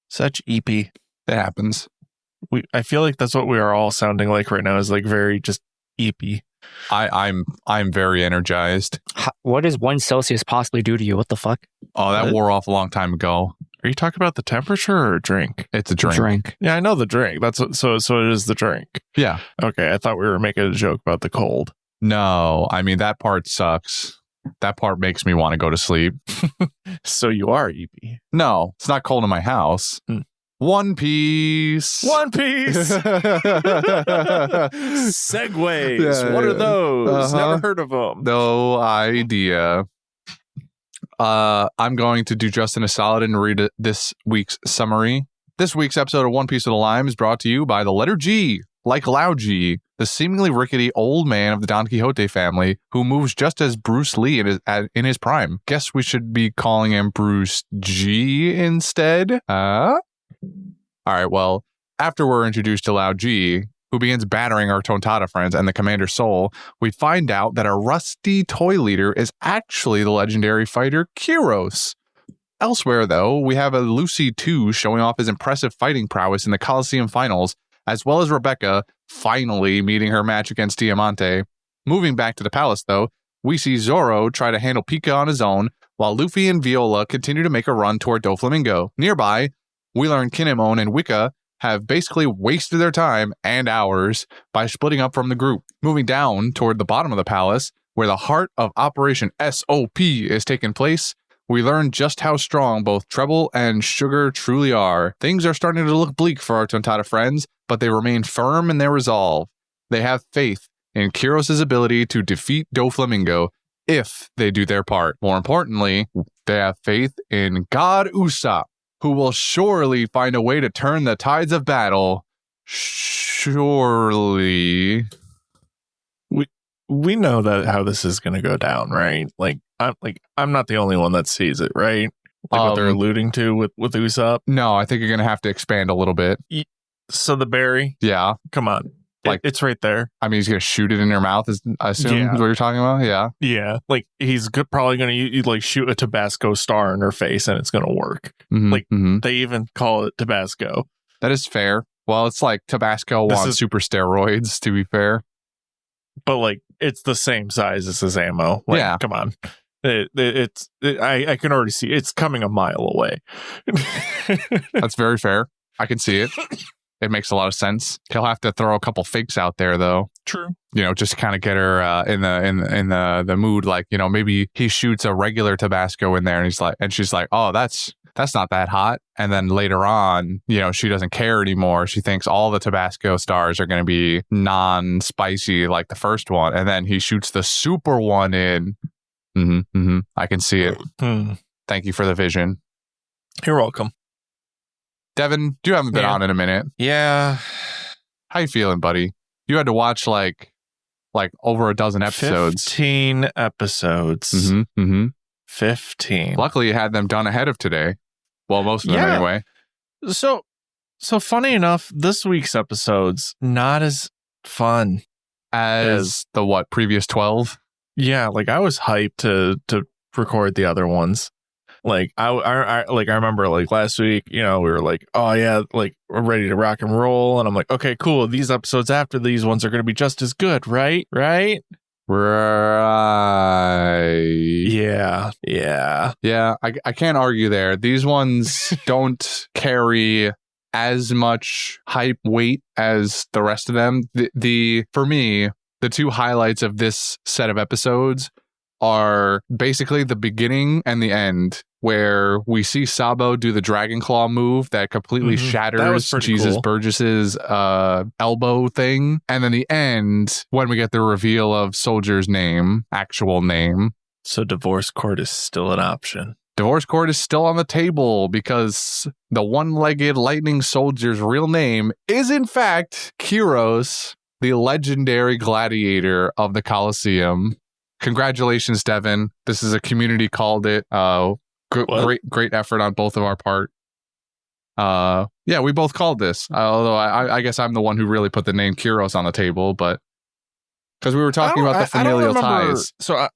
Such EP. It happens. I feel like that's what we are all sounding like right now, is like very just EP. I'm very energized. What does 1 Celsius possibly do to you? What the fuck? Oh, that wore off a long time ago. Are you talking about the temperature or a drink? It's a drink. Yeah, I know the drink. That's what, so it is the drink. Yeah. Okay, I thought we were making a joke about the cold. No, I mean, that part sucks. That part makes me want to go to sleep. So you are EP. No, it's not cold in my house. One Piece. One Piece. Segways. Yeah, what are those? uh-huh. Never heard of them. No idea. I'm going to do Justin a solid and read this week's summary. This week's episode of One Piece with a Lime is brought to you by the letter G, like Lao G, the seemingly rickety old man of the Don Quixote family who moves just as Bruce Lee in his prime. Guess we should be calling him Bruce G instead? All right, well, after we're introduced to Lao G, who begins battering our Tontatta friends and the Commander's soul, we find out that our rusty toy leader is actually the legendary fighter Kyros. Elsewhere, though, we have a Lucy 2 showing off his impressive fighting prowess in the Coliseum finals, as well as Rebecca finally meeting her match against Diamante. Moving back to the palace, though, we see Zoro try to handle Pika on his own, while Luffy and Viola continue to make a run toward Doflamingo. Nearby, we learn Kinemon and Wicca have basically wasted their time and hours by splitting up from the group. Moving down toward the bottom of the palace, where the heart of Operation SOP is taking place, we learn just how strong both Treble and Sugar truly are. Things are starting to look bleak for our Tontatta friends, but they remain firm in their resolve. They have faith in Kyros' ability to defeat Doflamingo if they do their part. More importantly, they have faith in God Usopp, who will surely find a way to turn the tides of battle. Surely. We know that how this is going to go down, right? I'm not the only one that sees it, right? Like what they're alluding to with Usopp. No, I think you're going to have to expand a little bit. So the berry? Yeah. Come on. Like it's right there. I mean, he's going to shoot it in your mouth, I assume is what you're talking about? Yeah. Yeah. Like he's probably going to like shoot a Tabasco star in her face and it's going to work. They even call it Tabasco. That is fair. Well, it's like Tabasco on super steroids, to be fair. But like it's the same size as his ammo. Like, yeah. Come on. I can already see it's coming a mile away. That's very fair. I can see it. It makes a lot of sense. He'll have to throw a couple fakes out there, though. True. You know, just kind of get her in the mood. Like, you know, maybe he shoots a regular Tabasco in there, and she's like, oh, that's not that hot. And then later on, you know, she doesn't care anymore. She thinks all the Tabasco stars are going to be non-spicy like the first one, and then he shoots the super one in. I can see it. Thank you for the vision. You're welcome. Devin, you haven't been on in a minute. Yeah. How you feeling, buddy? You had to watch like over a dozen episodes. 15 episodes. 15. Luckily, you had them done ahead of today. Well, most of them anyway. So funny enough, this week's episode's not as fun as the previous 12? Yeah, like I was hyped to record the other ones. Like I remember like last week, you know, we were like, oh yeah, like we're ready to rock and roll, and I'm like, okay, cool. These episodes after these ones are going to be just as good, right? Right. Yeah. I can't argue there. These ones don't carry as much hype weight as the rest of them. For me, the two highlights of this set of episodes are basically the beginning and the end, where we see Sabo do the Dragon Claw move that completely shatters Jesus cool. Burgess's elbow thing. And then the end, when we get the reveal of Soldier's actual name. So divorce court is still an option. Divorce court is still on the table because the one-legged lightning soldier's real name is in fact Kyros, the legendary gladiator of the Coliseum. Congratulations, Devin. This is a community called it. Great effort on both of our part. Yeah, we both called this. Although I guess I'm the one who really put the name Kyros on the table, but because we were talking about the familial ties. So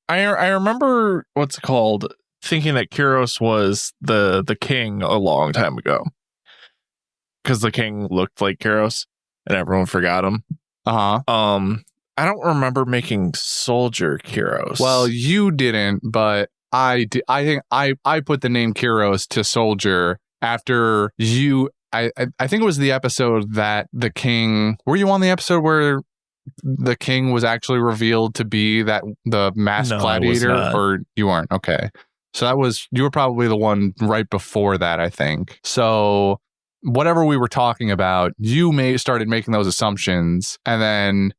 I remember what's it called, thinking that Kyros was the king a long time ago. because the king looked like Kyros and everyone forgot him. I don't remember making soldier Kyros. Well, you didn't, but I think I put the name Kyros to soldier after you. I think it was the episode that the king. Were you on the episode where the king was actually revealed to be the masked gladiator, or you weren't? Okay, so you were probably the one right before that, I think. So whatever we were talking about, you started making those assumptions, and then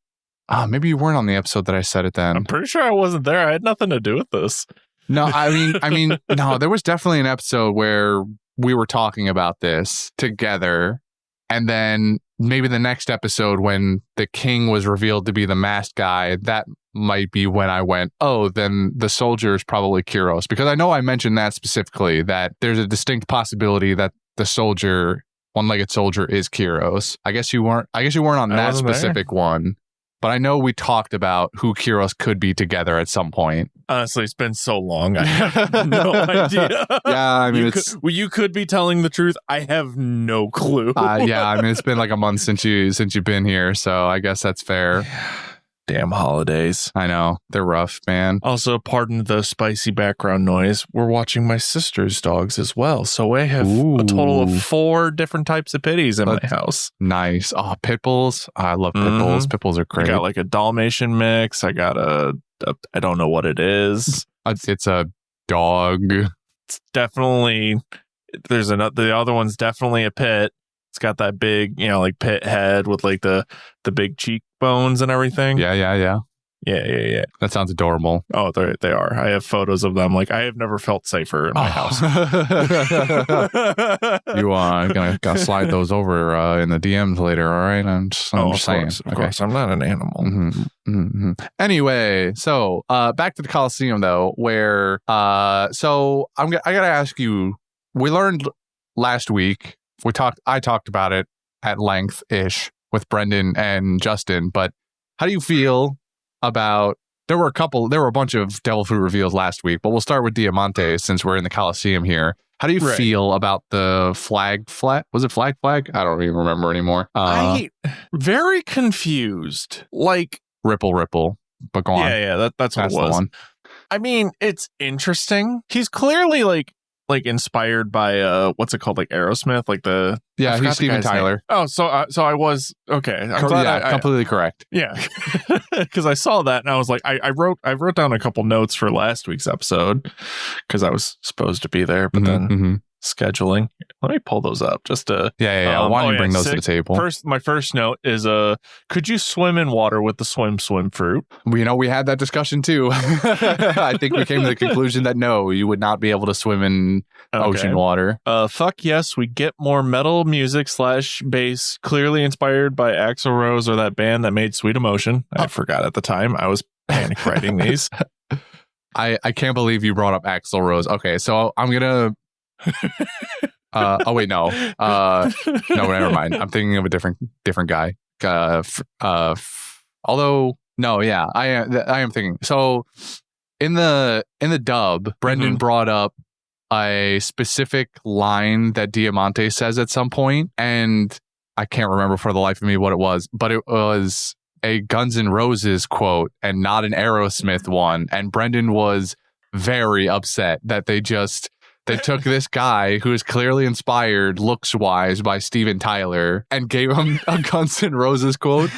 maybe you weren't on the episode that I said it then. I'm pretty sure I wasn't there. I had nothing to do with this. No, I mean, no, there was definitely an episode where we were talking about this together. And then maybe the next episode when the king was revealed to be the masked guy, that might be when I went, oh, then the soldier is probably Kyros. Because I know I mentioned that specifically, that there's a distinct possibility that the soldier, one-legged soldier, is Kyros. I guess you weren't on that specific one. But I know we talked about who Kyros could be together at some point. Honestly, it's been so long. I have no idea. Yeah, I mean, you could be telling the truth. I have no clue. Yeah, I mean, it's been like a month since you've been here, so I guess that's fair. Damn holidays. I know. They're rough, man. Also, pardon the spicy background noise. We're watching my sister's dogs as well. So I have a total of 4 different types of pitties in my house. Nice. Oh, pit bulls. I love pit bulls. Pit bulls are great. I got like a Dalmatian mix. I got I don't know what it is. It's a dog. It's definitely, the other one's definitely a pit. It's got that big, like pit head with like the big cheekbones and everything. Yeah. Yeah. That sounds adorable. Oh, they are. I have photos of them. Like, I have never felt safer in my house. You gonna slide those over in the DMs later, all right? I'm just saying. Of course, I'm not an animal. Mm-hmm. Anyway, so back to the Coliseum though, where I gotta ask you. We learned last week. I talked about it at length-ish with Brendan and Justin, but how do you feel about, there were a bunch of Devil Fruit reveals last week, but we'll start with Diamante since we're in the Coliseum here. How do you feel about the flag? Was it flag? I don't even remember anymore. I'm very confused. Like, Ripple, but go on. Yeah, that's what it was. The one. I mean, it's interesting. He's clearly like inspired by what's it called, like Aerosmith, like he's Steven Tyler. Name. Oh, so I was okay. I'm glad completely correct. Yeah, because I saw that and I was like, I wrote down a couple notes for last week's episode because I was supposed to be there, but then scheduling. Let me pull those up just to Why don't you bring those to the table? My first note is could you swim in water with the swim fruit? We had that discussion too. I think we came to the conclusion that no, you would not be able to swim in ocean water. Fuck yes, we get more metal music / bass clearly inspired by Axl Rose or that band that made Sweet Emotion. I forgot at the time. I was panic writing these. I can't believe you brought up Axl Rose. Okay, so I'm gonna oh wait, no, never mind. I'm thinking of a different guy. Although no, yeah, I am thinking. So in the dub, Brendan brought up a specific line that Diamante says at some point, and I can't remember for the life of me what it was, but it was a Guns N' Roses quote and not an Aerosmith one, and Brendan was very upset that they took this guy who is clearly inspired looks-wise by Steven Tyler and gave him a Guns N' Roses quote.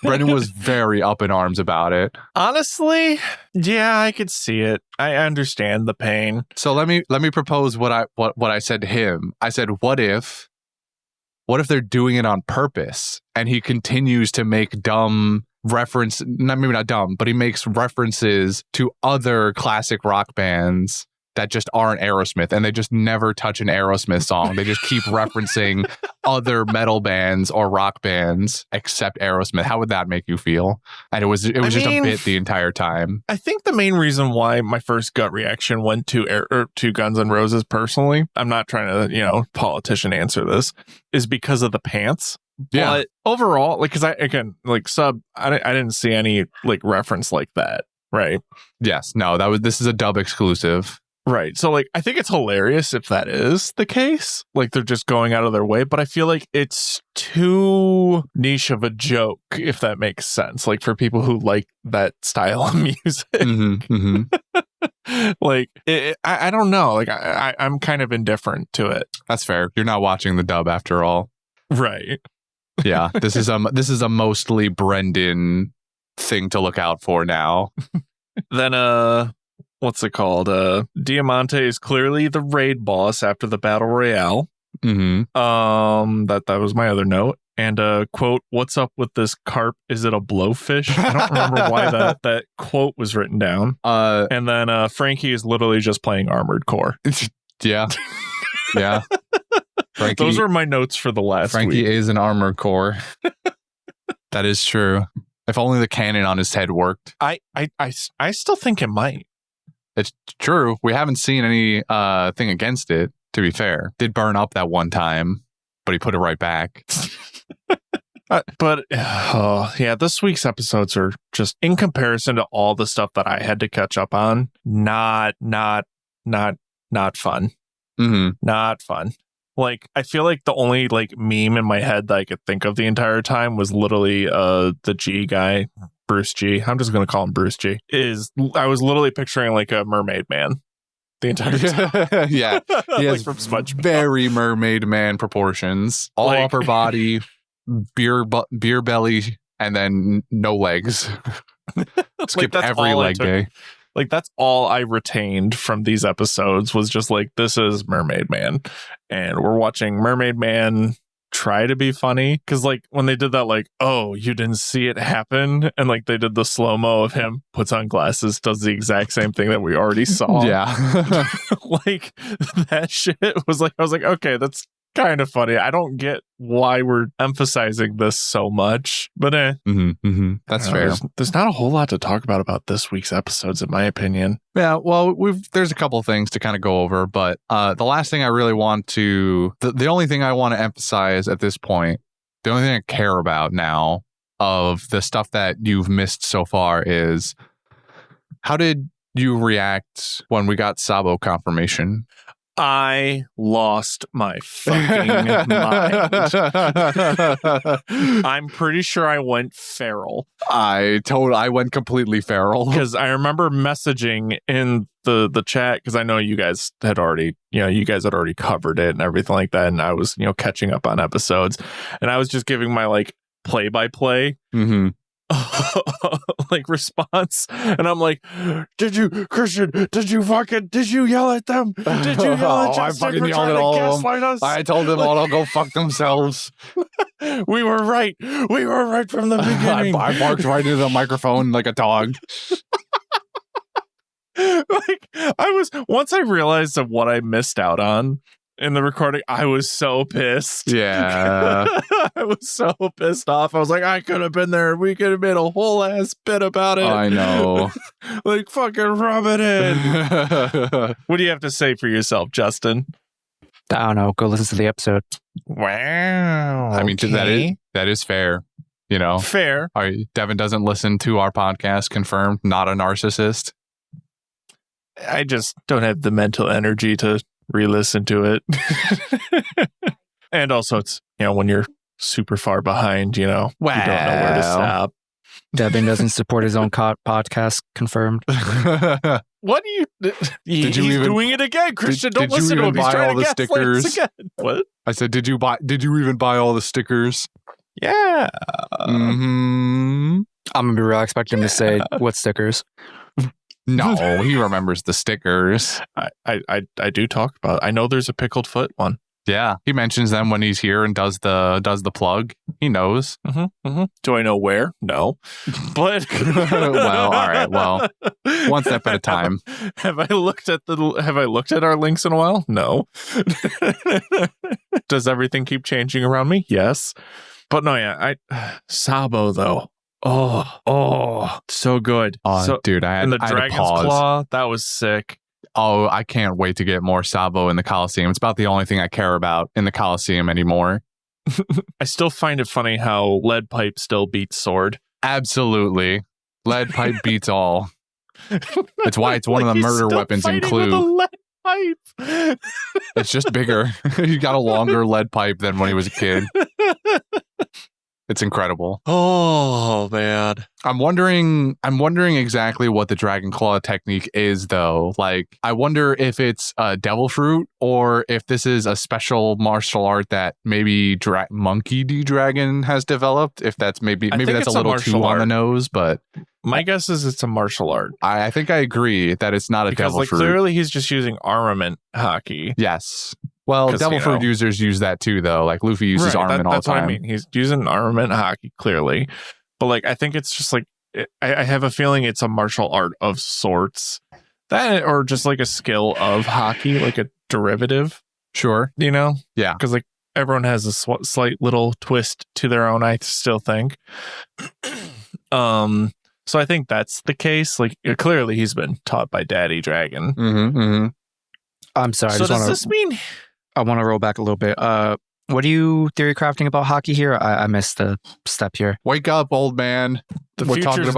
Brendan was very up in arms about it. Honestly, yeah, I could see it. I understand the pain. So let me propose what I said to him. I said, what if they're doing it on purpose and he continues to make dumb reference, maybe not dumb, but he makes references to other classic rock bands that just aren't Aerosmith, and they just never touch an Aerosmith song. They just keep referencing other metal bands or rock bands except Aerosmith. How would that make you feel? And it was just a bit the entire time. I think the main reason why my first gut reaction went to Guns N' Roses personally, I'm not trying to, politician answer this, is because of the pants. Yeah. But overall, because I didn't see any reference like that. Right. Yes. No, this is a dub exclusive. Right. So, like, I think it's hilarious if that is the case. Like, they're just going out of their way. But I feel like it's too niche of a joke, if that makes sense. Like, for people who like that style of music. Like, I don't know. Like, I'm kind of indifferent to it. That's fair. You're not watching the dub after all. Right. Yeah. This is a mostly Brendan thing to look out for now. Then, what's it called? Diamante is clearly the raid boss after the battle royale. That was my other note. And quote, "What's up with this carp? Is it a blowfish?" I don't remember why that quote was written down. And then Frankie is literally just playing Armored Core. Yeah. Yeah. Frankie, those were my notes for the last Frankie week. is an Armored Core. That is true. If only the cannon on his head worked. I still think it might. It's true. We haven't seen any thing against it, to be fair. Did burn up that one time, but he put it right back. But yeah, this week's episodes are just, in comparison to all the stuff that I had to catch up on, not fun. Not fun. Like, I feel like the only like meme in my head that I could think of the entire time was literally the G guy, Bruce G. I'm just gonna call him Bruce G. I was literally picturing like a mermaid man the entire time. Yeah, he has like from SpongeBob. Very mermaid man proportions. All Like, upper body, beer belly, and then no legs. Skipped that's every all I leg took. day. Like, that's all I retained from these episodes was just like, this is Mermaid Man. And we're watching Mermaid Man try to be funny. Because, like, when they did that, like, oh, you didn't see it happen. And, like, they did the slow-mo of him, puts on glasses, does the exact same thing that we already saw. Yeah. Like, that shit was like, I was like, okay, that's kind of funny. I don't get why we're emphasizing this so much, but That's fair. There's not a whole lot to talk about this week's episodes, in my opinion. Yeah, well, there's a couple of things to kind of go over, but the last thing I really want to, the only thing I want to emphasize at this point, the only thing I care about now of the stuff that you've missed so far is, how did you react when we got Sabo confirmation? I lost my fucking mind. I'm pretty sure I went feral. I went completely feral. Because I remember messaging in the chat, because I know you guys had already covered it and everything like that, and I was, catching up on episodes, and I was just giving my like play-by-play like response, and I'm like, did you yell at them? Did you yell at I fucking yelled at all of them. I told them all to go fuck themselves. We were right from the beginning. I barked right into the microphone like a dog. Like, once I realized of what I missed out on in the recording, I was so pissed. Yeah. I was so pissed off. I was like, I could have been there. We could have made a whole ass bit about it. I know. Like, fucking rub it in. What do you have to say for yourself, Justin? I don't know. Go listen to the episode. Wow. I mean, okay. that is fair. Fair. Devin doesn't listen to our podcast, confirmed, not a narcissist. I just don't have the mental energy to re-listen to it. And also, it's, when you're super far behind, you don't know where to stop. Devin doesn't support his own podcast, confirmed. What do you... He's doing it again, Christian. Don't did listen you to even him. He's buy trying all to the gaslight us stickers? again. What? I said, did you even buy all the stickers? Yeah. I'm gonna be real. I expect him to say, what stickers? No, he remembers the stickers. I do talk about it. I know there's a pickled foot one. Yeah, he mentions them when he's here and does the plug. He knows. Do I know where? No, but well, all right. Well, one step at a time. Have I looked at our links in a while? No. Does everything keep changing around me? Yes, but no. Yeah, Sabo though. Oh, so good. Dude, I had the Dragon's Claw, that was sick. Oh, I can't wait to get more Sabo in the Coliseum. It's about the only thing I care about in the Coliseum anymore. I still find it funny how Lead Pipe still beats Sword. Absolutely. Lead Pipe beats all. It's why it's one of the he's murder still weapons in fighting with a Clue. lead pipe. It's just bigger. He got a longer lead pipe than when he was a kid. It's incredible. Oh man. I'm wondering exactly what the Dragon Claw technique is, though. Like, I wonder if it's a devil fruit or if this is a special martial art that maybe Monkey D. Dragon has developed. If that's maybe that's a little too on the nose, but my guess is it's a martial art. I think I agree that it's not a Because devil fruit. clearly he's just using armament hockey. Yes. Well, devil fruit users use that too, though. Like Luffy uses armament all the time. That's what I mean. He's using armament hockey clearly, but like I think it's just like I have a feeling it's a martial art of sorts, that or just like a skill of hockey, like a derivative. Sure, you know, yeah, because like everyone has a slight little twist to their own. I still think. So I think that's the case. Like clearly, he's been taught by Daddy Dragon. Mm-hmm, mm-hmm. I'm sorry. So does this mean? I want to roll back a little bit. What are you theory crafting about hockey here? I missed the step here. Wake up, old man. We're talking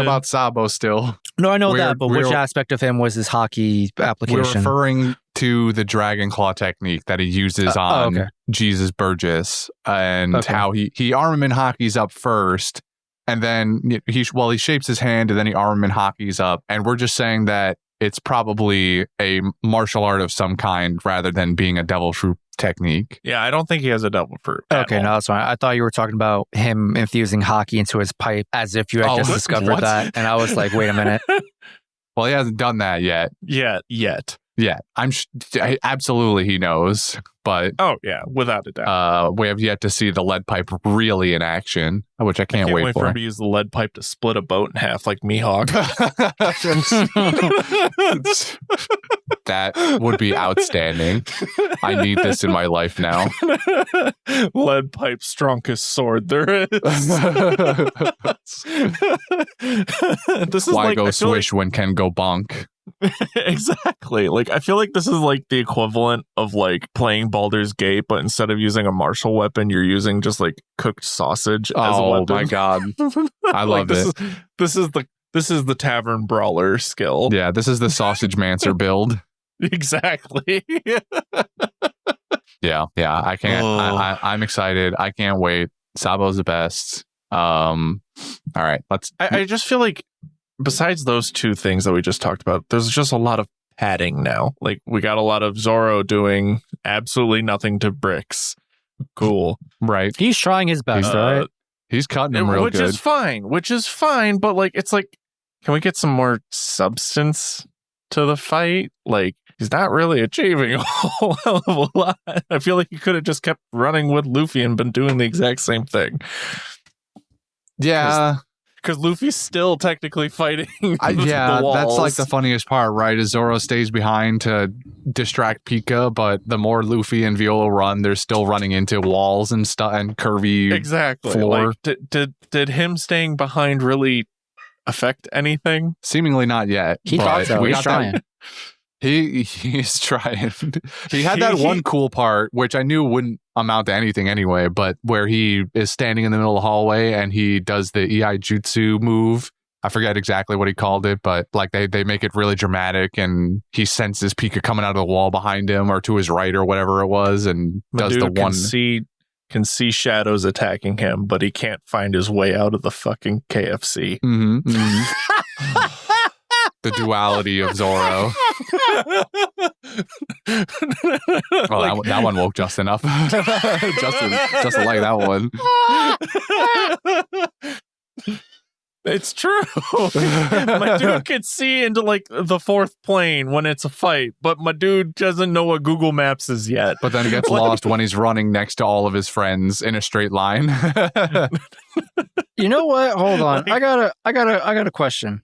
about Sabo still. No, I know that, but which aspect of him was his hockey application? We're referring to the Dragon Claw technique that he uses on Jesus Burgess and how he armament hockeys up first, and then he shapes his hand and then he armament hockeys up, and we're just saying that it's probably a martial art of some kind rather than being a devil fruit technique. Yeah, I don't think he has a devil fruit. Okay, no, that's fine. I thought you were talking about him infusing hockey into his pipe as if you had just discovered that. And I was like, wait a minute. Well, he hasn't done that yet. Yet. Absolutely he knows, but without a doubt. We have yet to see the lead pipe really in action, which I can't wait for him to use the lead pipe to split a boat in half like Mihawk. That would be outstanding. I need this in my life now. Lead pipe, strongest sword there is. This is why go swish when can go bonk? Exactly. Like I feel like this is like the equivalent of like playing Baldur's Gate, but instead of using a martial weapon, you're using just like cooked sausage as a weapon. Oh my god. I love it. This is the tavern brawler skill. Yeah, this is the sausage mancer build. Exactly. Yeah, I can't I'm excited. I can't wait. Sabo's the best. All right, I just feel like besides those two things that we just talked about, there's just a lot of padding now. Like we got a lot of Zoro doing absolutely nothing to bricks. Cool. Right. He's trying his best, right? He's cutting him real good. Which is fine, but like it's like, can we get some more substance to the fight? Like he's not really achieving a whole hell of a lot. I feel like he could have just kept running with Luffy and been doing the exact same thing. Yeah. Because Luffy's still technically fighting the walls. That's like the funniest part, right? Is Zoro stays behind to distract Pika, but the more Luffy and Viola run, they're still running into walls and stuff and curvy floor. Like, did him staying behind really affect anything? Seemingly not yet. He thought so. He's trying. He's trying. He had that one cool part, which I knew wouldn't amount to anything anyway, but where he is standing in the middle of the hallway and he does the Ei Jutsu move. I forget exactly what he called it, but like they make it really dramatic and he senses Pika coming out of the wall behind him or to his right or whatever it was and does the one. Can see shadows attacking him, but he can't find his way out of the fucking KFC. Mm-hmm, mm-hmm. The duality of Zoro. Well, that one woke Justin up. Justin liked that one. It's true. My dude can see into like the fourth plane when it's a fight, but my dude doesn't know what Google Maps is yet. But then he gets lost when he's running next to all of his friends in a straight line. You know what? Hold on. I got a question.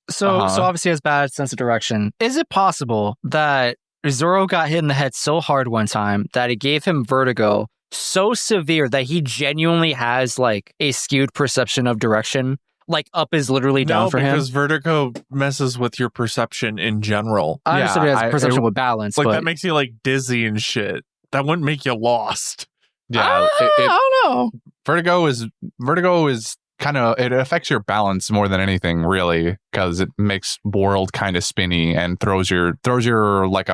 So obviously he has bad sense of direction. Is it possible that Zoro got hit in the head so hard one time that it gave him vertigo so severe that he genuinely has like a skewed perception of direction? Like up is literally down for him? Because vertigo messes with your perception in general. I understand it has perception with balance. Like but that makes you like dizzy and shit. That wouldn't make you lost. Yeah. I don't know. Vertigo is it affects your balance more than anything, really, because it makes world kind of spinny and throws your like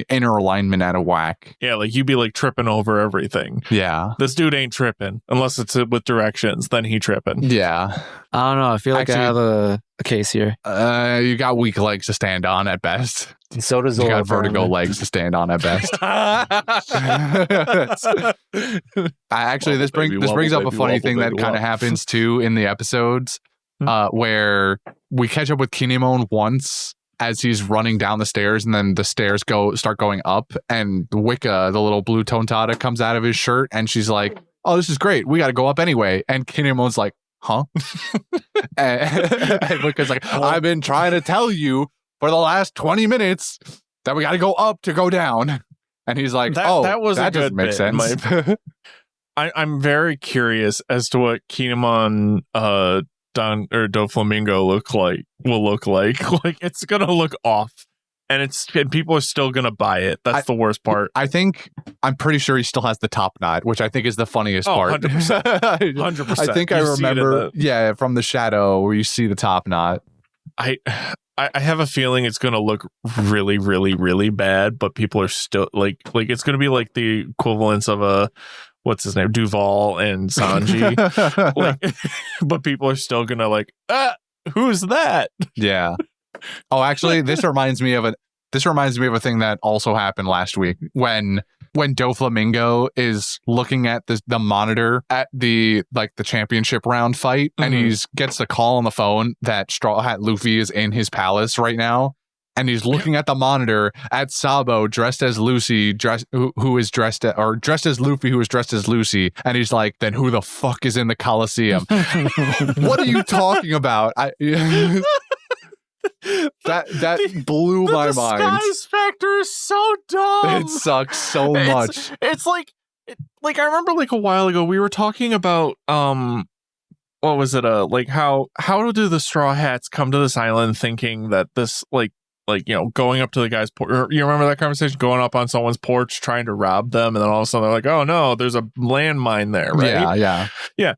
inner alignment out of whack. Yeah, like you be like tripping over everything. Yeah, this dude ain't tripping unless it's with directions. Then he tripping. Yeah, I don't know. I feel like I have a case here. You got weak legs to stand on at best. So does Zoro. You got vertigo legs to stand on at best. Actually, this brings up a funny thing that kind of happens too in the episodes, where we catch up with Kinemon once as he's running down the stairs, and then the stairs start going up, and Wicca, the little blue Tontatta, comes out of his shirt, and she's like, "Oh, this is great. We got to go up anyway." And Kinemon's like, "Huh?" and Wicca's like, "I've been trying to tell you for the last 20 minutes that we got to go up to go down." And he's like, that doesn't make sense. I'm very curious as to what Kinemon Doflamingo will look like. Like, it's going to look off. And people are still going to buy it. That's the worst part. I'm pretty sure he still has the top knot, which I think is the funniest part. 100%. 100%. I think I remember, from the shadow where you see the top knot. I have a feeling it's going to look really, really, really bad, but people are still like it's going to be like the equivalence of what's his name, Duval and Sanji. But people are still going to who's that? Yeah. Oh, actually, this reminds me of a thing that also happened last week when Doflamingo is looking at the monitor at the championship round fight, and he gets the call on the phone that Straw Hat Luffy is in his palace right now, and he's looking at the monitor at Sabo dressed as Lucy, who is dressed as Luffy, who is dressed as Lucy, and he's like, "Then who the fuck is in the Coliseum?" What are you talking about? That blew my mind. The disguise factor is so dumb. It sucks so much. It's like I remember a while ago we were talking about what was it how do the Straw Hats come to this island thinking that this going up to the guy's porch? You remember that conversation, going up on someone's porch trying to rob them, and then all of a sudden they're like, "Oh no, there's a landmine there," right? Yeah.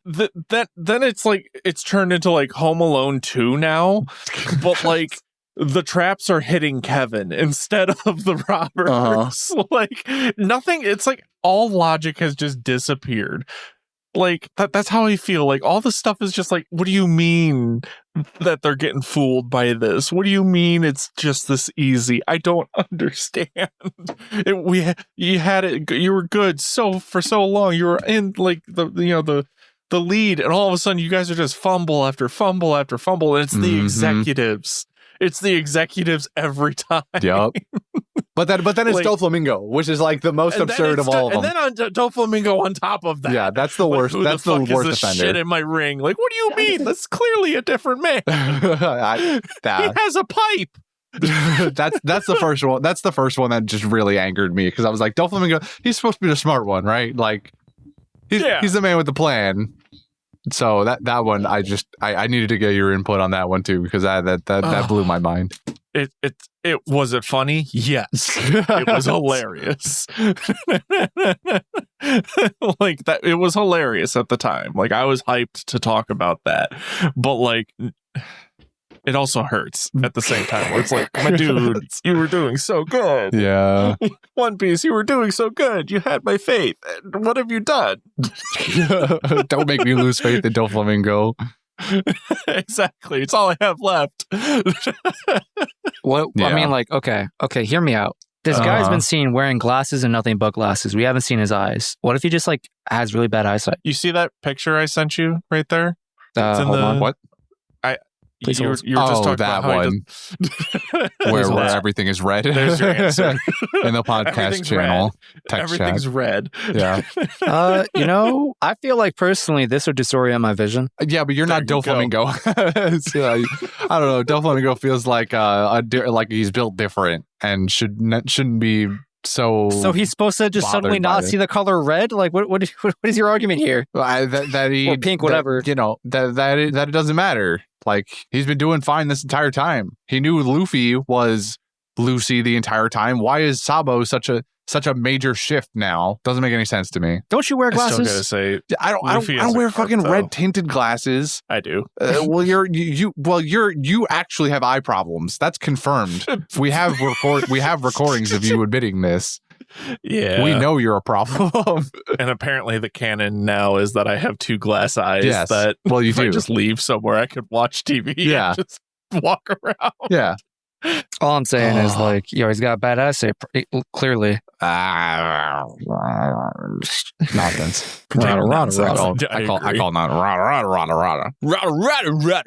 Then it's turned into Home Alone 2 now, but the traps are hitting Kevin instead of the robbers. Nothing. It's all logic has just disappeared. That's how I feel. All this stuff is just what do you mean that they're getting fooled by this? What do you mean it's just this easy? I don't understand. You had it. You were good for so long. You were in the lead, and all of a sudden you guys are just fumble after fumble after fumble, and it's the executives. It's the executives every time. Yep. But then it's Doflamingo, which is the most absurd of all of them. And then on Doflamingo on top of that. Yeah, that's the worst. That's the worst offender. Shit in my ring. What do you mean? That's clearly a different man. He has a pipe. That's the first one. That's the first one that just really angered me, because I was like, Doflamingo, he's supposed to be the smart one, right? He's the man with the plan. So that one, I needed to get your input on that one too, because that blew my mind. Was it funny? Yes. It was hilarious. That it was hilarious at the time. I was hyped to talk about that. But it also hurts at the same time. Where it's my dude, you were doing so good. Yeah. One Piece, you were doing so good. You had my faith. What have you done? Don't make me lose faith in Doflamingo. Exactly. It's all I have left. What? Yeah. I mean, okay, hear me out. This guy's been seen wearing glasses and nothing but glasses. We haven't seen his eyes. What if he just has really bad eyesight? You see that picture I sent you right there? Hold on. What? You were just talking that about one where everything is red. There's your answer. In the podcast channel. Everything's red. Yeah. I feel personally this would disorient my vision. Yeah, but you're not Doflamingo. I don't know. Doflamingo feels like he's built different and shouldn't be so. So he's supposed to just suddenly not see the color red? What is your argument here? That he or pink, whatever. That it doesn't matter. He's been doing fine this entire time. He knew Luffy was Lucy the entire time. Why is Sabo such a such a major shift now. Doesn't make any sense to me. Don't you wear I still glasses? gotta say, I don't wear fucking red tinted glasses. I do. Well, you actually have eye problems. That's confirmed. We have recordings of you admitting this. Yeah. We know you're a problem. And apparently the canon now is that I have 2 glass eyes. Yes. That Well, you if I do. just leave somewhere, I could watch TV. Yeah. And just walk around. Yeah. All I'm saying is like, yo, he's got bad eyesight. Clearly. Nonsense. Rada, rada, I rada. call not rada rada rada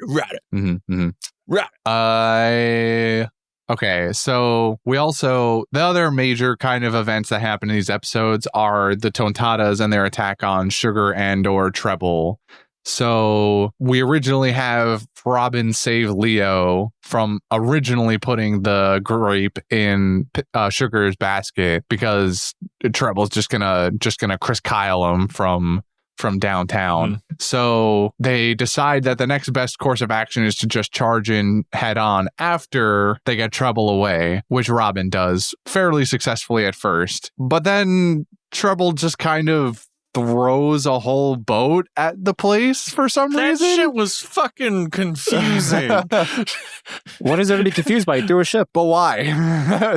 rada. Okay, so the other major kind of events that happen in these episodes are the Tontattas and their attack on Sugar and or Treble. So we originally have Robin save Leo from originally putting the grape in Sugar's basket because Treble's just gonna Chris Kyle him from downtown. So they decide that the next best course of action is to just charge in head on after they get Treble away, which Robin does fairly successfully at first. But then Treble just kind of throws a whole boat at the place for some reason. That shit was fucking confusing. What is there to be confused by? He threw a ship. But why?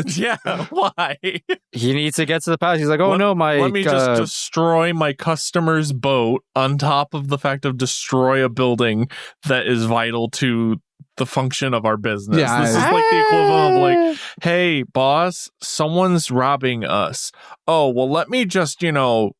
Yeah, why? He needs to get to the pass. He's like, oh no, let me just destroy my customer's boat on top of the fact of destroy a building that is vital to the function of our business. Yeah, this is like the equivalent of like, hey, boss, someone's robbing us. Oh, well, let me just, throw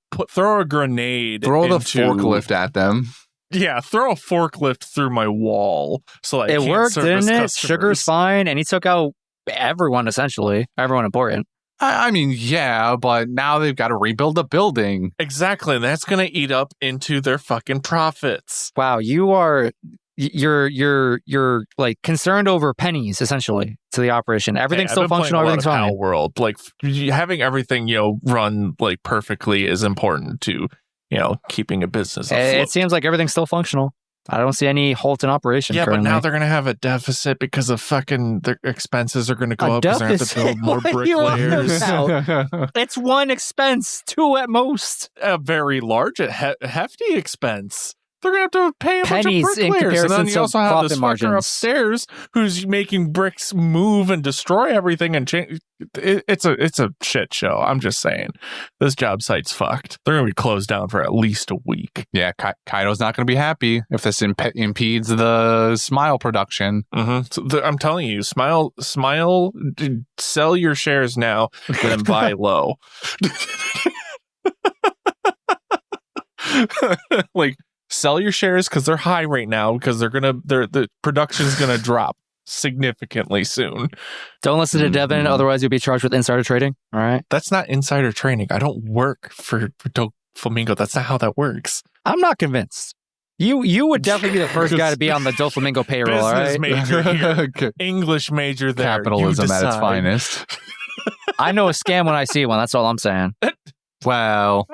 a grenade. Throw the into, forklift at them. Yeah, throw a forklift through my wall. So it worked, didn't it? Sugar's fine, and he took out everyone, essentially. Everyone important. I mean, yeah, but now they've got to rebuild the building. Exactly, and that's going to eat up into their fucking profits. Wow, you're like concerned over pennies essentially to the operation. Everything's still functional. Everything's fine. World, like having everything run like perfectly is important to keeping a business afloat. It seems like everything's still functional. I don't see any halt in operation. Yeah, currently. But now they're going to have a deficit because of fucking their expenses are going to go up because they have to build more bricklayers. It's one expense, 2 at most. A very large, hefty expense. They're going to have to pay a pennies bunch of bricklayers. And then you also have this margins. fucker upstairs who's making bricks move and destroy everything and change. It's a shit show. I'm just saying. This job site's fucked. They're going to be closed down for at least a week. Yeah, Kaido's not going to be happy if this impedes the Smile production. So I'm telling you, Smile, sell your shares now, then buy low. Like, sell your shares because they're high right now because the production's gonna drop significantly soon. Don't listen to Devin, otherwise you'll be charged with insider trading. All right, that's not insider trading. I don't work for Doflamingo. That's not how that works. I'm not convinced. You would definitely be the first guy to be on the Doflamingo payroll. All right, major here. English major there. Capitalism at its finest. I know a scam when I see one. That's all I'm saying. Well,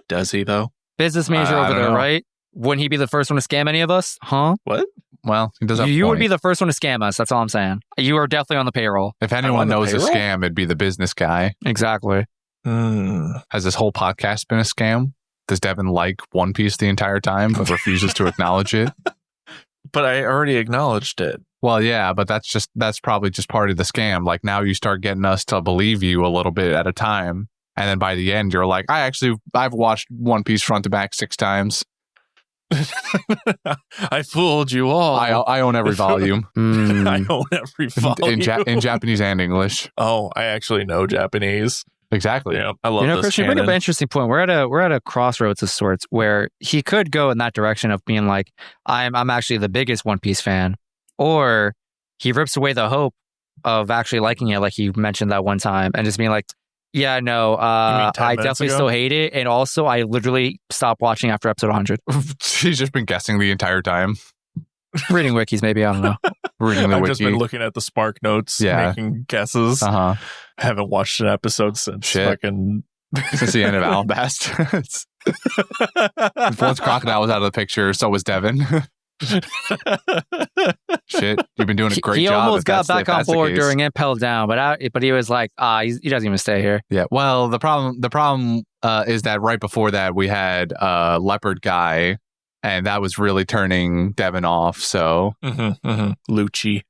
does he though? Business major over there, right? Wouldn't he be the first one to scam any of us? Huh? What? Well, he does have You would be the first one to scam us. That's all I'm saying. You are definitely on the payroll. If anyone knows a scam, it'd be the business guy. Exactly. Has this whole podcast been a scam? Does Devin like One Piece the entire time but refuses to acknowledge it? But I already acknowledged it. Well, yeah, but that's probably just part of the scam. Like now you start getting us to believe you a little bit at a time. And then by the end, you're like, I've watched One Piece front to back 6 times. I fooled you all. I own every volume. I own every volume. In Japanese and English. Oh, I actually know Japanese. Exactly. Yeah, I love this Christian, you bring up an interesting point. We're at a crossroads of sorts where he could go in that direction of being like, I'm actually the biggest One Piece fan. Or he rips away the hope of actually liking it, like he mentioned that one time, and just being like, yeah, no, I definitely still hate it. And also, I literally stopped watching after episode 100. He's just been guessing the entire time. Reading wikis, maybe. I don't know. Reading the I've wiki. just been looking at the Spark Notes, making guesses. Haven't watched an episode since fucking... since the end of Alabasta. Once Crocodile was out of the picture, so was Devin. Shit, you've been doing a great He job. almost got back on board during Impel Down, but he was like, he doesn't even stay here. Yeah. Well, the problem is that right before that we had Leopard Guy, and that was really turning Devin off. So Lucci,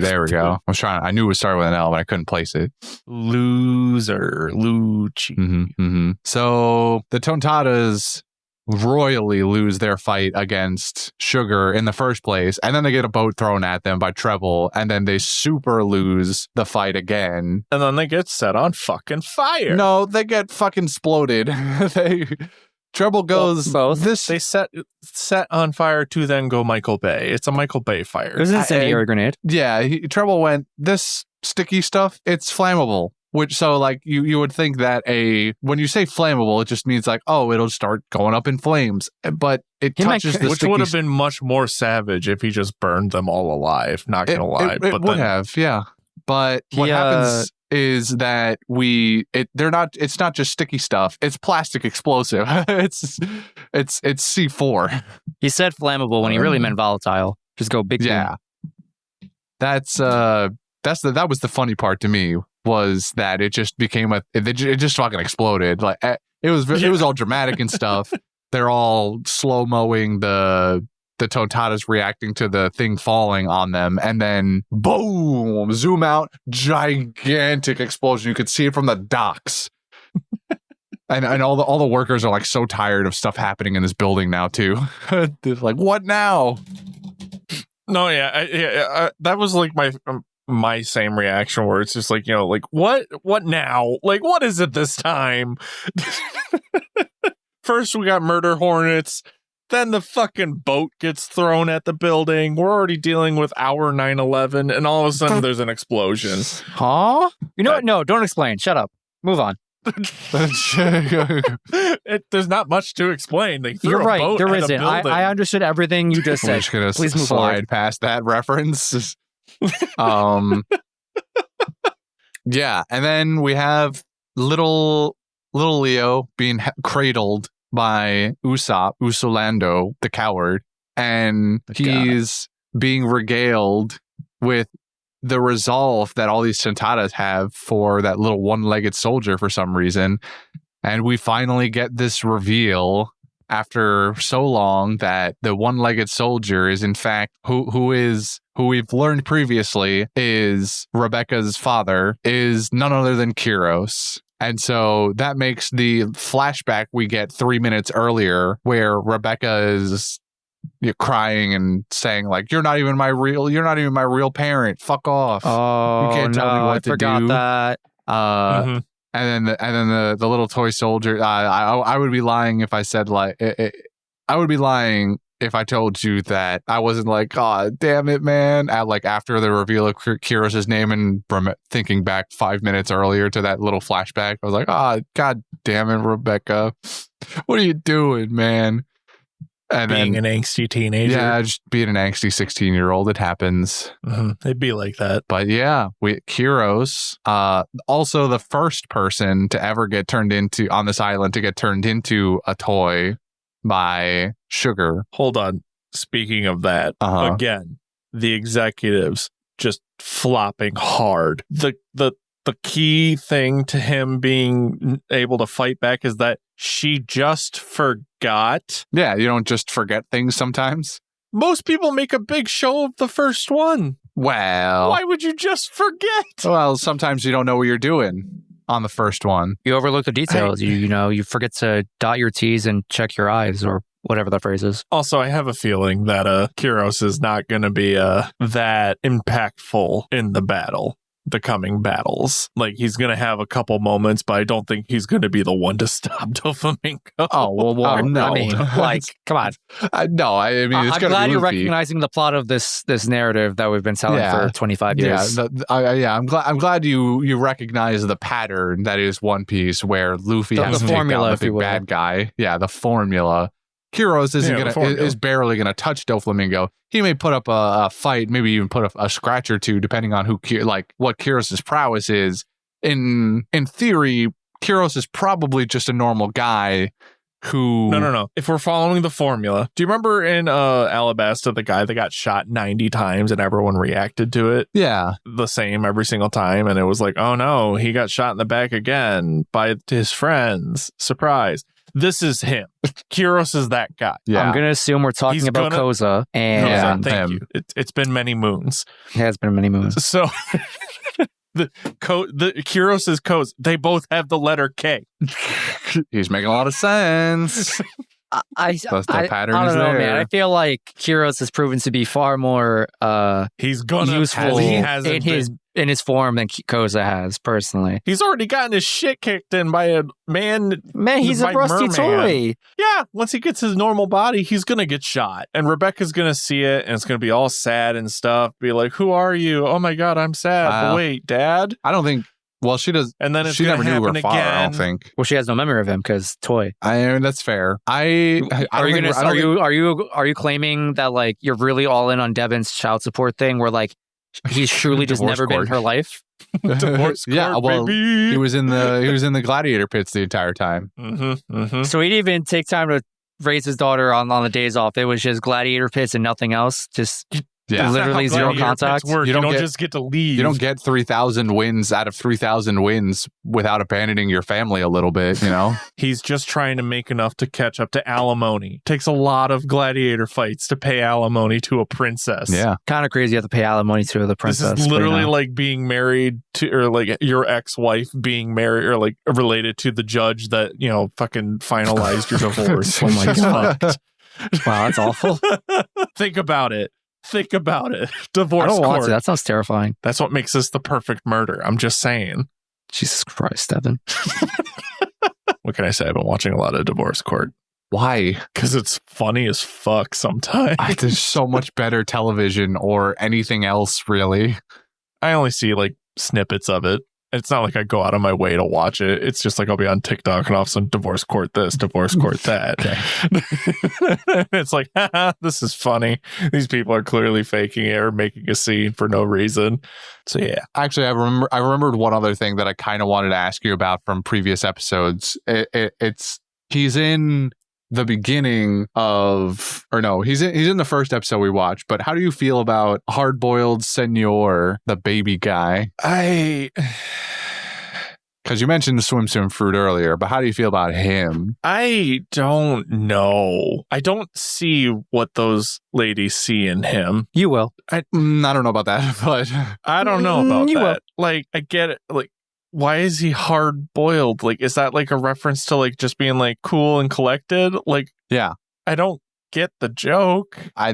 there we go. I knew it was started with an L, but I couldn't place it. Loser, Lucci. So the Tontattas royally lose their fight against Sugar in the first place, and then they get a boat thrown at them by Treble, and then they super lose the fight again, and then they get set on fucking fire. No, they get fucking exploded. Treble goes both. They set on fire to then go Michael Bay. It's a Michael Bay fire. It was an incendiary grenade. Yeah, Treble went, this sticky stuff, it's flammable. Which, so like you would think that when you say flammable, it just means like, oh, it'll start going up in flames. But it touches the which would have been much more savage if he just burned them all alive. Not gonna lie, it would have, yeah. But what happens is that it's not just sticky stuff. It's plastic explosive. it's C4. He said flammable when he really meant volatile. Just go big. Yeah. That was the funny part to me. Was that it just became it just fucking exploded. Like it was all dramatic and stuff. They're all slow-moing the Tontattas reacting to the thing falling on them, and then boom, zoom out, gigantic explosion. You could see it from the docks. and all the workers are like so tired of stuff happening in this building now too. They're like, what now? No, that was like my same reaction, where it's just like, like what now? Like, what is it this time? First we got murder hornets, then the fucking boat gets thrown at the building. We're already dealing with our 9/11, and all of a sudden there's an explosion. Huh? You know what? No, don't explain. Shut up. Move on. There's not much to explain. You're right. There isn't. I understood everything you just said. Please move slide past that reference. Yeah, and then we have little Leo being cradled by Usopp, Usolando, the coward, and he's being regaled with the resolve that all these Tontattas have for that little one-legged soldier for some reason. And we finally get this reveal after so long that the one-legged soldier is in fact who we've learned previously is Rebecca's father, is none other than Kyros. And so that makes the flashback we get 3 minutes earlier where Rebecca is crying and saying like, you're not even my real parent. Fuck off. Oh, you can't tell me what to forgot do. That. And then the little toy soldier. I would be lying if I said like I would be lying if I told you that I wasn't like, God damn it, man. After the reveal of Kyros' name and thinking back 5 minutes earlier to that little flashback, I was like, God damn it, Rebecca. What are you doing, man? And being an angsty teenager. Yeah, just being an angsty 16-year-old. It happens. It'd be like that. But yeah, Kyros, also the first person to ever get turned into, on this island, to get turned into a toy by Sugar. Hold on. Speaking of that, again, the executives just flopping hard. The key thing to him being able to fight back is that she just forgot. Yeah, you don't just forget things sometimes. Most people make a big show of the first one. Well, why would you just forget? Well, sometimes you don't know what you're doing on the first one. You overlook the details. You forget to dot your T's and check your I's, or whatever the phrase is. Also, I have a feeling that Kyros is not going to be that impactful in the coming battles. Like, he's going to have a couple moments, but I don't think he's going to be the one to stop Doflamingo. Oh, well, no. I mean, come on. No, I mean, it's I'm glad you're recognizing the plot of this narrative that we've been telling for 25 years. Yeah, I'm glad you recognize the pattern that is One Piece, where Luffy has to take down the big bad guy. Yeah, the formula. Kyros is barely gonna touch Doflamingo. He may put up a fight, maybe even put up a scratch or two, depending on what Kyros' prowess is. In theory, Kyros is probably just a normal guy who... No. If we're following the formula, do you remember in Alabasta, the guy that got shot 90 times and everyone reacted to it? Yeah. The same every single time. And it was like, oh no, he got shot in the back again by his friends. Surprise. This is him. Kyros is that guy. Yeah. I'm going to assume we're talking about Koza. And thank you. It's been many moons. It has been many moons. So the Kyros is Koza. They both have the letter K. He's making a lot of sense. I don't know, man. I feel like Kyros has proven to be far more useful in his form than Koza has, personally. He's already gotten his shit kicked in by a man. Man, he's a rusty toy. Yeah, once he gets his normal body, he's going to get shot. And Rebecca's going to see it, and it's going to be all sad and stuff. Be like, who are you? Oh my God, I'm sad. But wait, Dad? I don't think... Well, she does. And then she never knew her father, again. I don't think. Well, she has no memory of him because toy. I mean, that's fair. Are you claiming that like you're really all in on Devon's child support thing, where like he's truly just never been in her life? Divorce court, yeah, well, baby. he was in the gladiator pits the entire time. So he didn't even take time to raise his daughter on the days off. It was just gladiator pits and nothing else. Just. Yeah, literally zero contact. You don't just get to leave. You don't get 3,000 wins out of 3,000 wins without abandoning your family a little bit, you know? He's just trying to make enough to catch up to alimony. Takes a lot of gladiator fights to pay alimony to a princess. Yeah. Kind of crazy you have to pay alimony to the princess. This is literally like being married to, or like your ex-wife being married, or like related to the judge that, you know, fucking finalized your divorce. Oh my God. Wow, that's awful. Think about it. Divorce I don't court. want to. That sounds terrifying. That's what makes this the perfect murder. I'm just saying. Jesus Christ, Devin. What can I say? I've been watching a lot of Divorce Court. Why? Because it's funny as fuck sometimes. There's so much better television or anything else, really. I only see like snippets of it. It's not like I go out of my way to watch it. It's just like I'll be on TikTok and all of a sudden divorce court this, divorce court that. It's like, this is funny. These people are clearly faking it or making a scene for no reason. So yeah. Actually, I remembered one other thing that I kind of wanted to ask you about from previous episodes. He's in the beginning of, or no, he's in the first episode we watched, but how do you feel about Hard-Boiled Senor, the baby guy? Because you mentioned the swim fruit earlier, but how do you feel about him? I don't know. I don't see what those ladies see in him. You will. I don't know about that, but... I don't know about that. Will. Like, I get it. Like, why is he hard-boiled? Like, is that like a reference to like just being like cool and collected? Like, yeah. I don't get the joke. I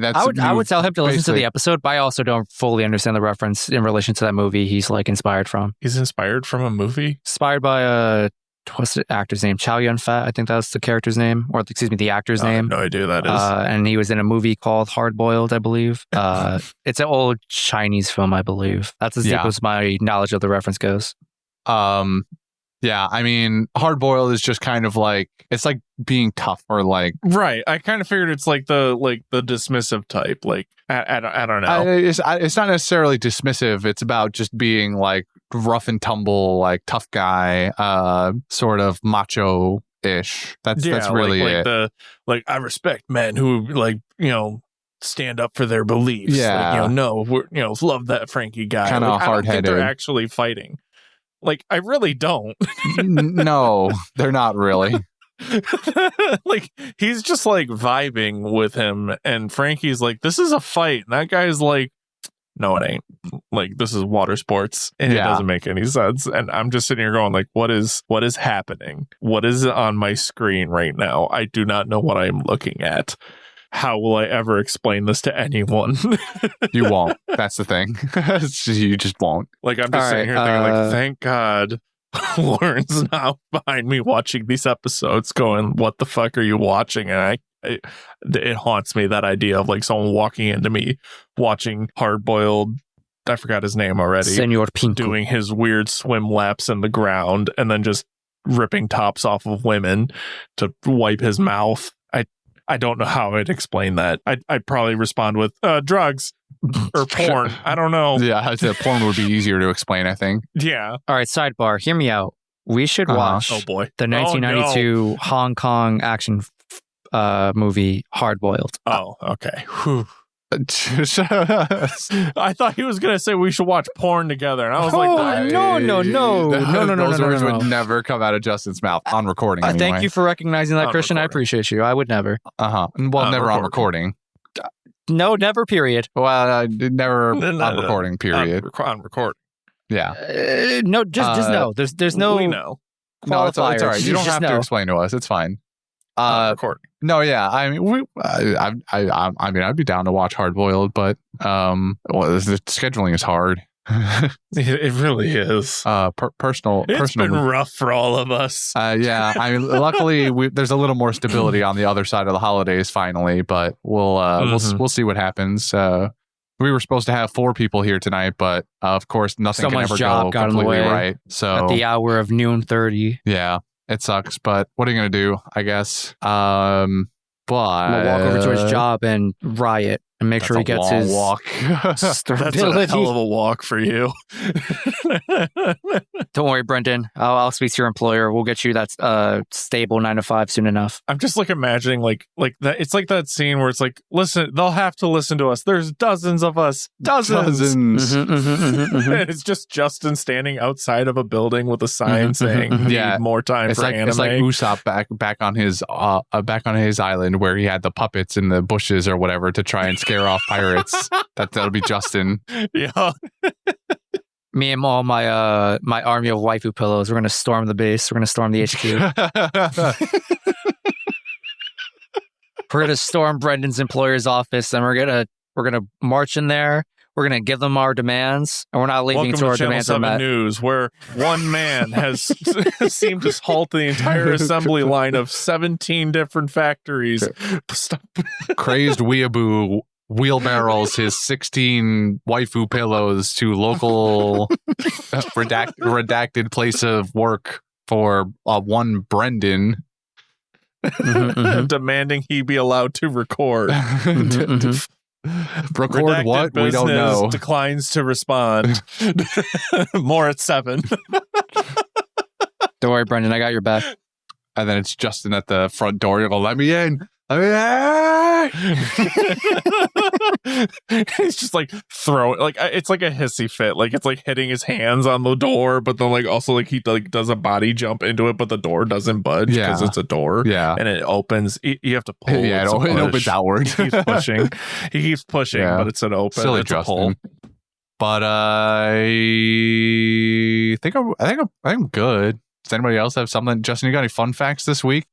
would tell him to listen to the episode, but I also don't fully understand the reference in relation to that movie he's like inspired from. He's inspired from a movie? Inspired by what's the actor's name? Chow Yun-fat, I think that's the character's name, or excuse me, the actor's name. I have no idea who that is. And he was in a movie called Hard Boiled, I believe. It's an old Chinese film, I believe. That's as deep as my knowledge of the reference goes. Yeah, I mean, hard-boiled is just kind of like, it's like being tough or like... Right, I kind of figured it's like the dismissive type, like, I don't know. It's not necessarily dismissive, it's about just being like rough and tumble, like tough guy, sort of macho-ish. That's really it. Like, I respect men who, like, you know, stand up for their beliefs. Yeah. Like, love that Frankie guy. Kind of like, hard-headed. I don't think they're actually fighting. Like, I really don't. No, they're not really. Like, he's just like vibing with him, and Frankie's like, this is a fight. And that guy's like, no, it ain't. Like, this is water sports, and it doesn't make any sense. And I'm just sitting here going, like, what is happening? What is on my screen right now? I do not know what I'm looking at. How will I ever explain this to anyone? You won't. That's the thing. You just won't. Like, I'm just sitting here thinking, like, thank God Lauren's not behind me watching these episodes going, what the fuck are you watching? And it haunts me, that idea of like someone walking into me watching Hard-Boiled, I forgot his name already, Senor Pinko, doing his weird swim laps in the ground and then just ripping tops off of women to wipe his mouth. I don't know how I'd explain that. I'd probably respond with drugs or porn. I don't know. Yeah, porn would be easier to explain, I think. Yeah. All right, sidebar. Hear me out. we should watch Oh boy. the 1992 Hong Kong action movie Hard Boiled. Oh, okay. Whew. I thought he was gonna say we should watch porn together, and I was like, no. Those words would never come out of Justin's mouth on recording. Anyway. Thank you for recognizing that, Christian. Recording. I appreciate you. I would never. Well, never on recording. No, never. Period. Well, never on recording. Period. On recording. Yeah. No, just no. There's no. We know. No, it's all right. You don't Just have to explain to us. It's fine. Recording. No, yeah. I mean, I'd be down to watch Hard Boiled, but the scheduling is hard. It really is. Personal. Been rough for all of us. Yeah. I mean, luckily there's a little more stability on the other side of the holidays finally, but we'll see what happens. We were supposed to have 4 people here tonight, but of course nothing can ever go completely right. So at the hour of 12:30. Yeah. It sucks, but what are you going to do, I guess? But I'm going to walk over to his job and riot and make sure he gets his walk. That's a hell of a walk for you. Don't worry, Brendan. I'll speak to your employer. We'll get you that stable 9 to 5 soon enough. I'm just like imagining like that. It's like that scene where it's like, listen, they'll have to listen to us. There's dozens of us, dozens. And it's just Justin standing outside of a building with a sign saying, "Need more time for anime." It's like Usopp back on his island where he had the puppets in the bushes or whatever to try and scare off pirates. That'll be Justin. Yeah. Me and all my my army of waifu pillows. We're gonna storm the base. We're gonna storm the HQ. We're gonna storm Brendan's employer's office, and we're gonna march in there. We're gonna give them our demands, and we're not leaving Welcome until to our Channel demands are 7 met. News, where one man has seemed to halt the entire assembly line of 17 different factories. Stop. Crazed weeaboo wheelbarrows his 16 waifu pillows to local redacted place of work for one Brendan. Demanding he be allowed to record. Record Redacted what? We don't business know. Declines to respond. More at 7. Don't worry, Brendan. I got your back. And then it's Justin at the front door. You go, let me in. Let me in. He's just like throwing, like it's like a hissy fit. Like it's like hitting his hands on the door, but then like also like he like does a body jump into it, but the door doesn't budge because it's a door. Yeah, and it opens. You have to pull. Yeah, it opens outward. He keeps pushing. He keeps pushing, but it's an open. Silly it's Justin. a pull. But I think I'm good. Does anybody else have something? Justin, you got any fun facts this week?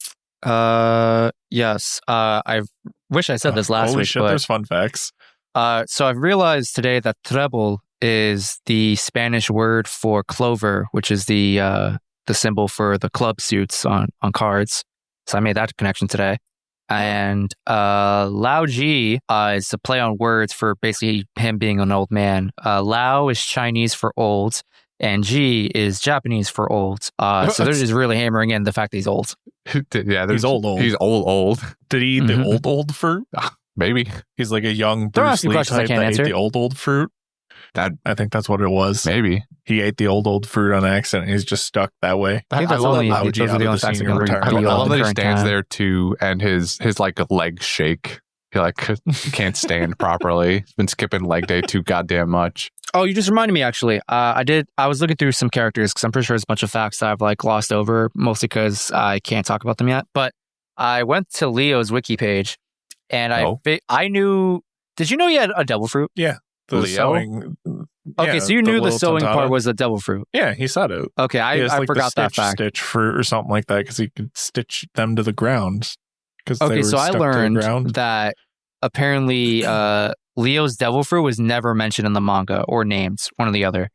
Yes. I wish I said this last holy week. Shit, but, there's fun facts. So I've realized today that treble is the Spanish word for clover, which is the symbol for the club suits on cards. So I made that connection today. And Lao Ji is a play on words for basically him being an old man. Lao is Chinese for old, and Ji is Japanese for old. So they're just really hammering in the fact that he's old. Yeah, he's old. He's old. Did he eat the old fruit? Maybe. He's like a young Bruce Lee type that ate the old fruit. I think that's what it was. Maybe. He ate the old fruit on accident. He's just stuck that way. I think that's only those are the only facts I love that he stands there too, and his like legs shake. He like can't stand properly. He's been skipping leg day too goddamn much. Oh, you just reminded me actually. I was looking through some characters because I'm pretty sure there's a bunch of facts that I've like glossed over, mostly because I can't talk about them yet. But I went to Leo's wiki page, and I knew. Did you know he had a devil fruit? Yeah. The Leo? Sewing, okay, so you knew the sewing Tontatta part was a devil fruit. Yeah, he said it. Okay, I forgot that fact. Stitch fruit or something like that because he could stitch them to the ground. Okay, so I learned that apparently Leo's devil fruit was never mentioned in the manga or named, one or the other.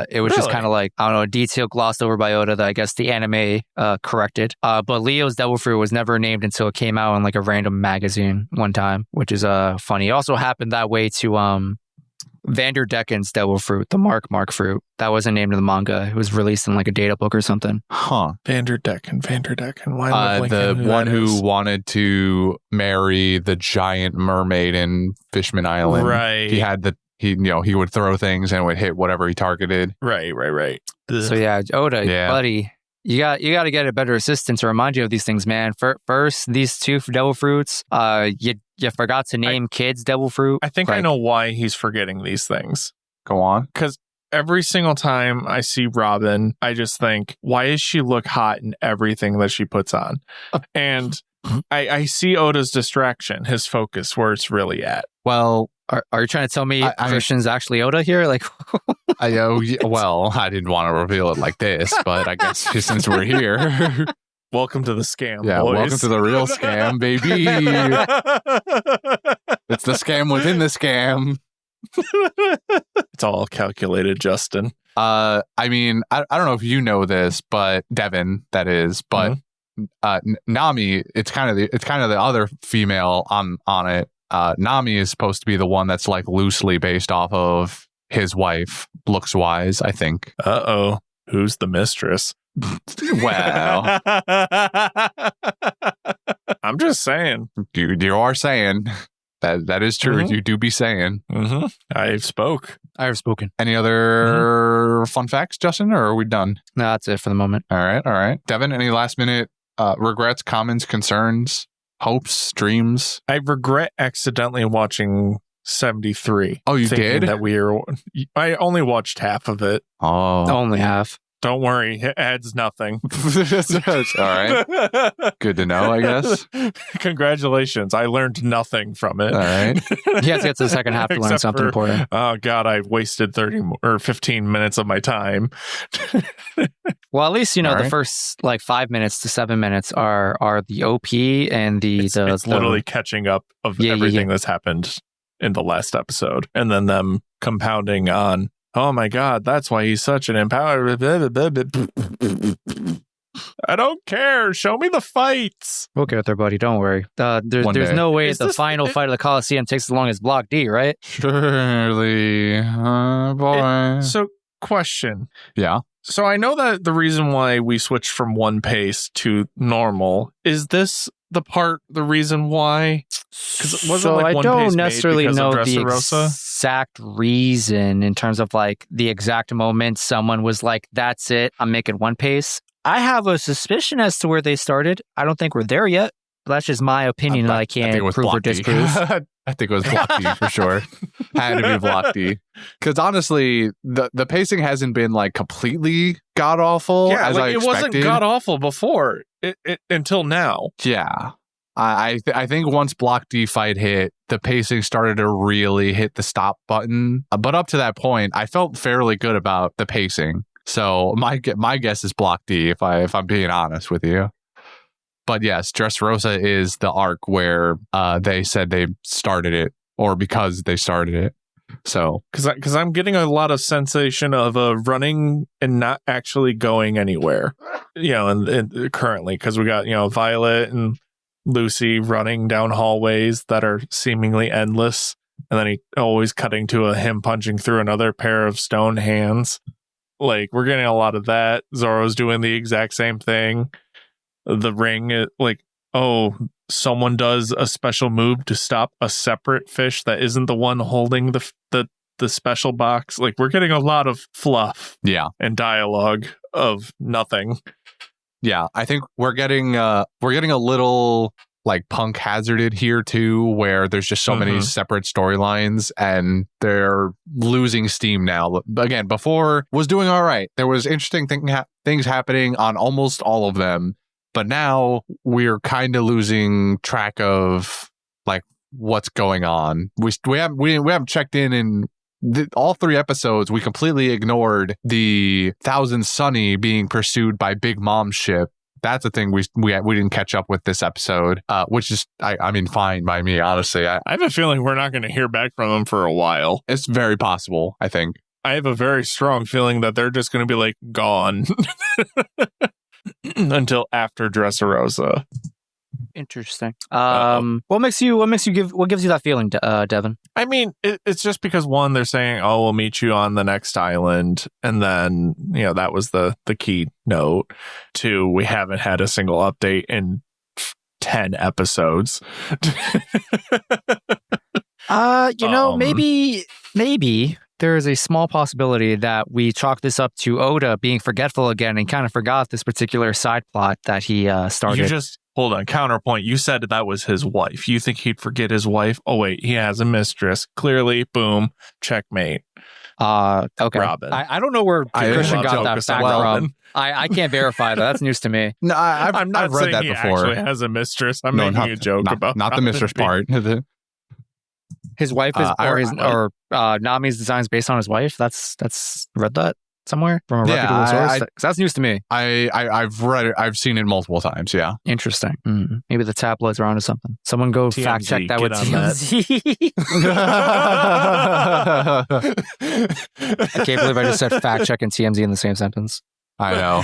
It was just kind of like, I don't know, a detail glossed over by Oda that I guess the anime corrected. But Leo's devil fruit was never named until it came out in like a random magazine one time, which is funny. It also happened that way to Vanderdecken's devil fruit, the Mark fruit. That wasn't named in the manga. It was released in like a data book or something. Huh. Vanderdecken. Why the one who wanted to marry the giant mermaid in Fishman Island. Right. He he would throw things and it would hit whatever he targeted. Right. So yeah, Oda, Yeah. buddy, you got to get a better assistant to remind you of these things, man. First, these 2 devil fruits. You forgot to name kids devil fruit. I think I know why he's forgetting these things. Go on. Because every single time I see Robin, I just think, why does she look hot in everything that she puts on? And I see Oda's distraction, his focus, where it's really at. Well, Are you trying to tell me Christian's actually Oda here? Like, well, I didn't want to reveal it like this, but I guess since we're here. Welcome to the scam, Yeah, boys. welcome to the real scam, baby. It's the scam within the scam. It's all calculated, Justin. I mean, I don't know if you know this, but Devin, that is, but Nami, it's kind of the other female on it. Nami is supposed to be the one that's like loosely based off of his wife, looks wise, I think. Uh-oh. Who's the mistress? Well, I'm just saying. you are saying that is true. Mhm. You do be saying. Mm-hmm. I spoke. I have spoken. Any other fun facts, Justin, or are we done? No, that's it for the moment. All right. Devin, any last minute regrets, comments, concerns, hopes, dreams? I regret accidentally watching 73. Oh, you thinking did? that I only watched half of it. Oh. Only half. Don't worry, it adds nothing. All right. Good to know, I guess. Congratulations. I learned nothing from it. All right. You have to get to the second half to learn Except something for, important. Oh, God, I wasted 30 or 15 minutes of my time. Well, at least, All the right. first like 5 minutes to 7 minutes are the OP and the... It's literally catching up of everything that's happened in the last episode. And then them compounding on, oh my God, that's why he's such an empowered. I don't care. Show me the fights. We'll get there, buddy. Don't worry. There's day. no way Is the this- final fight of the Coliseum takes as long as Block D, right? Surely, boy. So, question. Yeah. So I know that the reason why we switched from one pace to normal, is this the reason why? Because it wasn't like I one don't pace necessarily made because know of the Dressrosa? exact reason in terms of like the exact moment someone was like, that's it, I'm making one pace. I have a suspicion as to where they started. I don't think we're there yet. But that's just my opinion that I can't prove or disprove. I think it was Block D for sure. Had to be Block D. Because honestly, the pacing hasn't been like completely god awful as I it expected. wasn't god awful before it until now. Yeah. I think once Block D fight hit, the pacing started to really hit the stop button. But up to that point, I felt fairly good about the pacing. So my guess is Block D if I'm being honest with you. But yes, Dressrosa is the arc where they said they started it, or because they started it. So Because I'm getting a lot of sensation of running and not actually going anywhere. And currently, because we got Violet and Lucy running down hallways that are seemingly endless, and then he always cutting to him punching through another pair of stone hands. Like, we're getting a lot of that. Zoro's doing the exact same thing. The ring, someone does a special move to stop a separate fish that isn't the one holding the special box. Like, we're getting a lot of fluff, yeah, and dialogue of nothing. Yeah, I think we're getting a little like punk hazarded here too, where there's just so many separate storylines and they're losing steam now. Again, before was doing all right. There was interesting things happening on almost all of them. But now we're kind of losing track of like what's going on. We haven't checked in all 3 episodes. We completely ignored the Thousand Sunny being pursued by Big Mom's ship. That's the thing we didn't catch up with this episode, which is I mean fine by me, honestly. I have a feeling we're not going to hear back from them for a while. It's very possible. I think I have a very strong feeling that they're just going to be like gone. Until after Dressrosa. Interesting. What gives you that feeling, Devin? I mean, it's just because one, they're saying, "Oh, we'll meet you on the next island," and then that was the key note. 2, we haven't had a single update in 10 episodes. Maybe maybe there is a small possibility that we chalk this up to Oda being forgetful again and kind of forgot this particular side plot that he started. You just, hold on, counterpoint. You said that was his wife. You think he'd forget his wife? Oh, wait, he has a mistress. Clearly, boom, checkmate. Okay. Robin. I don't know where Christian got that fact from. I can't verify that. That's news to me. No, I'm not I've read saying that he before. actually has a mistress. I'm making a joke about not the mistress part. His wife is, or Nami's design is based on his wife. That's read that somewhere from a reputable source. That's news to me. I've read it. I've seen it multiple times. Yeah, interesting. Maybe the tabloids are onto something. Someone go TMZ, fact check that with TMZ. I can't believe I just said fact check and TMZ in the same sentence. I know.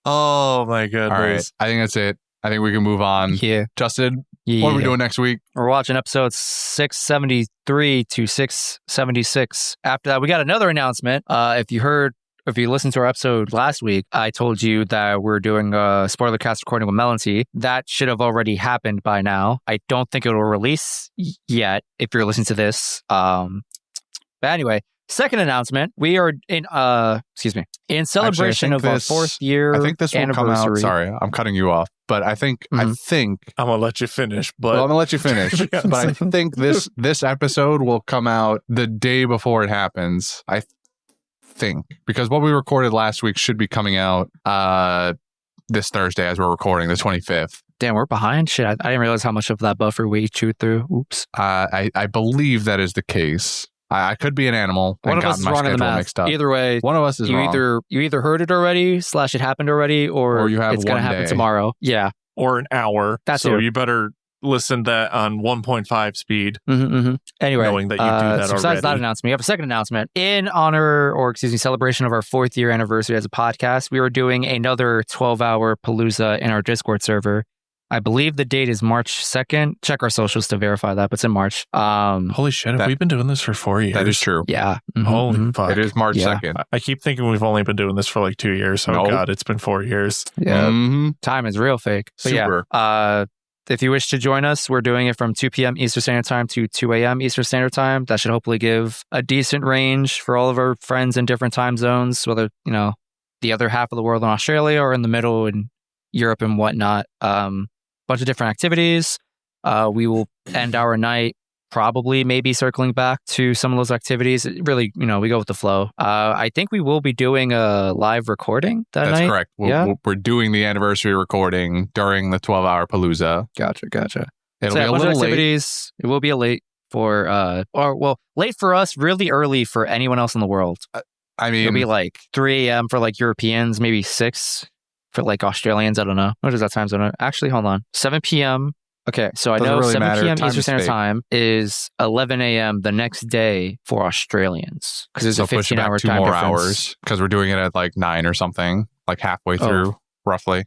Oh my goodness! All right, I think that's it. I think we can move on. Yeah, Justin. What are we doing next week? We're watching episodes 673 to 676. After that, we got another announcement. If you listened to our episode last week, I told you that we're doing a spoiler cast recording with Melody. That should have already happened by now. I don't think it will release yet if you're listening to this. But anyway, second announcement. We are in celebration of our 4th year anniversary. I think this will come out. Sorry, I'm cutting you off. But I think I'm gonna let you finish. But I'm gonna let you finish. But I think this episode will come out the day before it happens. I think because what we recorded last week should be coming out this Thursday as we're recording, the 25th. Damn, we're behind. Shit, I didn't realize how much of that buffer we chewed through. Oops. I believe that is the case. I could be an animal. One of us is wrong in the math. Mixed up. Either way, one of us is wrong. You either heard it already / it happened already, or you have it's going to happen tomorrow. Yeah, or an hour. So you better listen to that on 1.5 speed. Anyway, knowing that you do that already. Besides that announcement, we have a second announcement in honor, celebration of our 4th year anniversary as a podcast. We are doing another 12-hour Palooza in our Discord server. I believe the date is March 2nd. Check our socials to verify that, but it's in March. Holy shit, have we been doing this for 4 years? That is true. Yeah. Holy fuck. It is March 2nd. I keep thinking we've only been doing this for like 2 years. Oh God, it's been 4 years. Yeah. Time is real fake. But super. Yeah, if you wish to join us, we're doing it from 2 p.m. Eastern Standard Time to 2 a.m. Eastern Standard Time. That should hopefully give a decent range for all of our friends in different time zones, whether, the other half of the world in Australia or in the middle in Europe and whatnot. Bunch of different activities. We will end our night probably maybe circling back to some of those activities. Really, we go with the flow. I think we will be doing a live recording that night. That's correct. We're doing the anniversary recording during the 12-hour Palooza. Gotcha. It'll be a little activities. It will be a late for late for us, really early for anyone else in the world. I mean, it'll be like 3 a.m. for like Europeans, maybe 6 for like Australians. I don't know. What is that time zone? Actually, hold on. 7 p.m. Okay, so I know 7 p.m. Eastern Standard Time is 11 a.m. the next day for Australians because there's a 15-hour time difference. Hours because we're doing it at like 9 or something, like halfway through, roughly.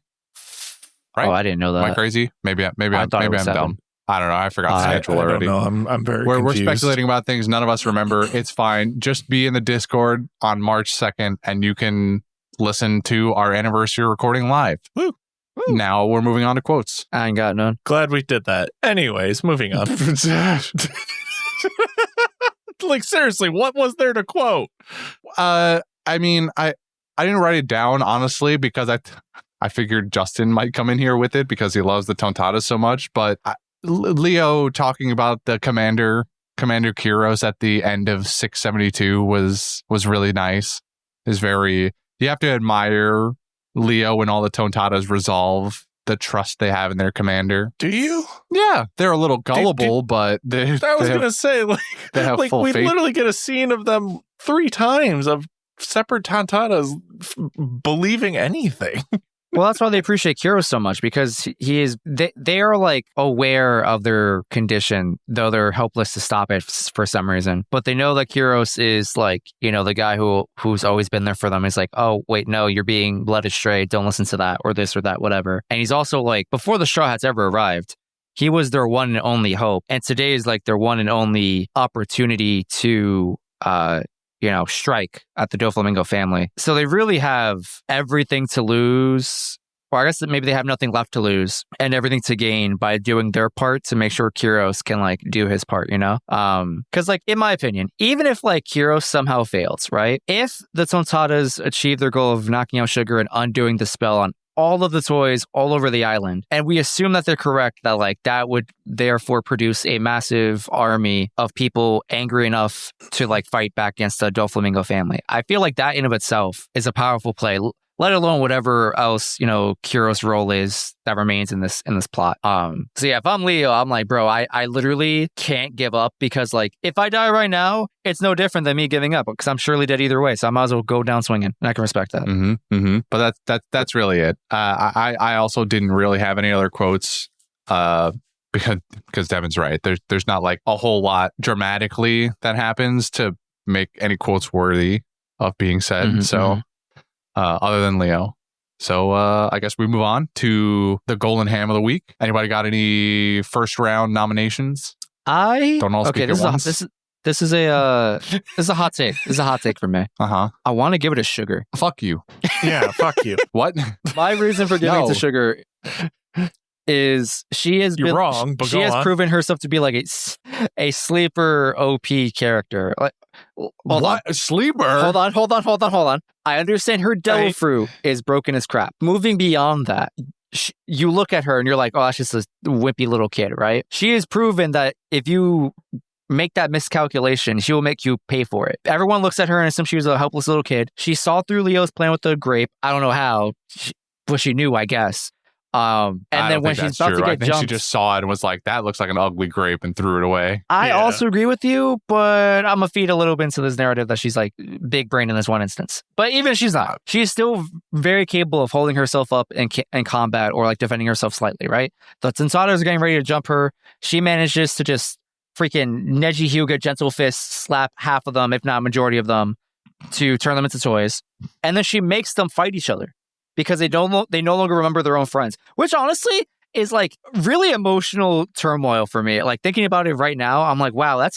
Right? Oh, I didn't know that. Am I crazy? Maybe I'm dumb. I don't know. I forgot the schedule already. I don't know. I'm very confused. We're speculating about things none of us remember. It's fine. Just be in the Discord on March 2nd and you can listen to our anniversary recording live. Woo. Now we're moving on to quotes. I ain't got none. Glad we did that. Anyways, moving on. Like, seriously, what was there to quote? I mean, I didn't write it down, honestly, because I figured Justin might come in here with it because he loves the Tontatta so much. But Leo talking about the Commander Kyros at the end of 672 was really nice. You have to admire Leo and all the Tontattas resolve the trust they have in their commander. Do you? Yeah, they're a little gullible, but they. I was gonna say, like, they have full we faith. literally get a scene of them 3 times of separate Tontattas believing anything. Well, that's why they appreciate Kyros so much, because they are like aware of their condition, though they're helpless to stop it for some reason. But they know that Kyros is like, the guy who's always been there for them. Is like, oh, wait, no, you're being led astray. Don't listen to that or this or that, whatever. And he's also like, before the Straw Hats ever arrived, he was their one and only hope. And today is like their one and only opportunity to, strike at the Doflamingo family. So they really have everything to lose or I guess that maybe they have nothing left to lose and everything to gain by doing their part to make sure Kyros can like do his part, you know? Because like in my opinion, even if like Kyros somehow fails, right? If the Tontattas achieve their goal of knocking out Sugar and undoing the spell on all of the toys all over the island, and we assume that they're correct, that like that would therefore produce a massive army of people angry enough to like fight back against the Doflamingo family. I feel like that in of itself is a powerful play, let alone whatever else, you know, Kyros' role is that remains in this plot. So yeah, if I'm Leo, I'm like, bro, I literally can't give up, because like if I die right now, it's no different than me giving up, because I'm surely dead either way. So I might as well go down swinging, and I can respect that. But that's really it. I also didn't really have any other quotes, because Devin's right. There's not like a whole lot dramatically that happens to make any quotes worthy of being said. Other than Leo. So I guess we move on to the Golden Ham of the Week. Anybody got any first round nominations? Don't all speak at once. This is a hot take. This is a hot take for me. I want to give it a Sugar. Fuck you. Yeah, fuck you. What? My reason for giving it to Sugar is she has You're wrong, but she has proven herself to be like a sleeper OP character. Like, Sleeper? Hold on. I understand her devil fruit is broken as crap. Moving beyond that, you look at her and you're like, oh, that's just a wimpy little kid, right? She has proven that if you make that miscalculation, she will make you pay for it. Everyone looks at her and assumes she was a helpless little kid. She saw through Leo's plan with the grape. I don't know how, but she knew, I guess. And then when she's about to get jumped, she just saw it and was like, that looks like an ugly grape, and threw it away. I also agree with you, but I'm gonna feed a little bit into this narrative that she's like big brain in this one instance. But even if she's not, she's still very capable of holding herself up in combat, or like defending herself slightly, right? The Tontattas are getting ready to jump her. She manages to just freaking Neji Hyuga gentle fist slap half of them, if not majority of them, to turn them into toys. And then she makes them fight each other, because they no longer remember their own friends, which honestly is like really emotional turmoil for me. Like thinking about it right now, I'm like, wow, that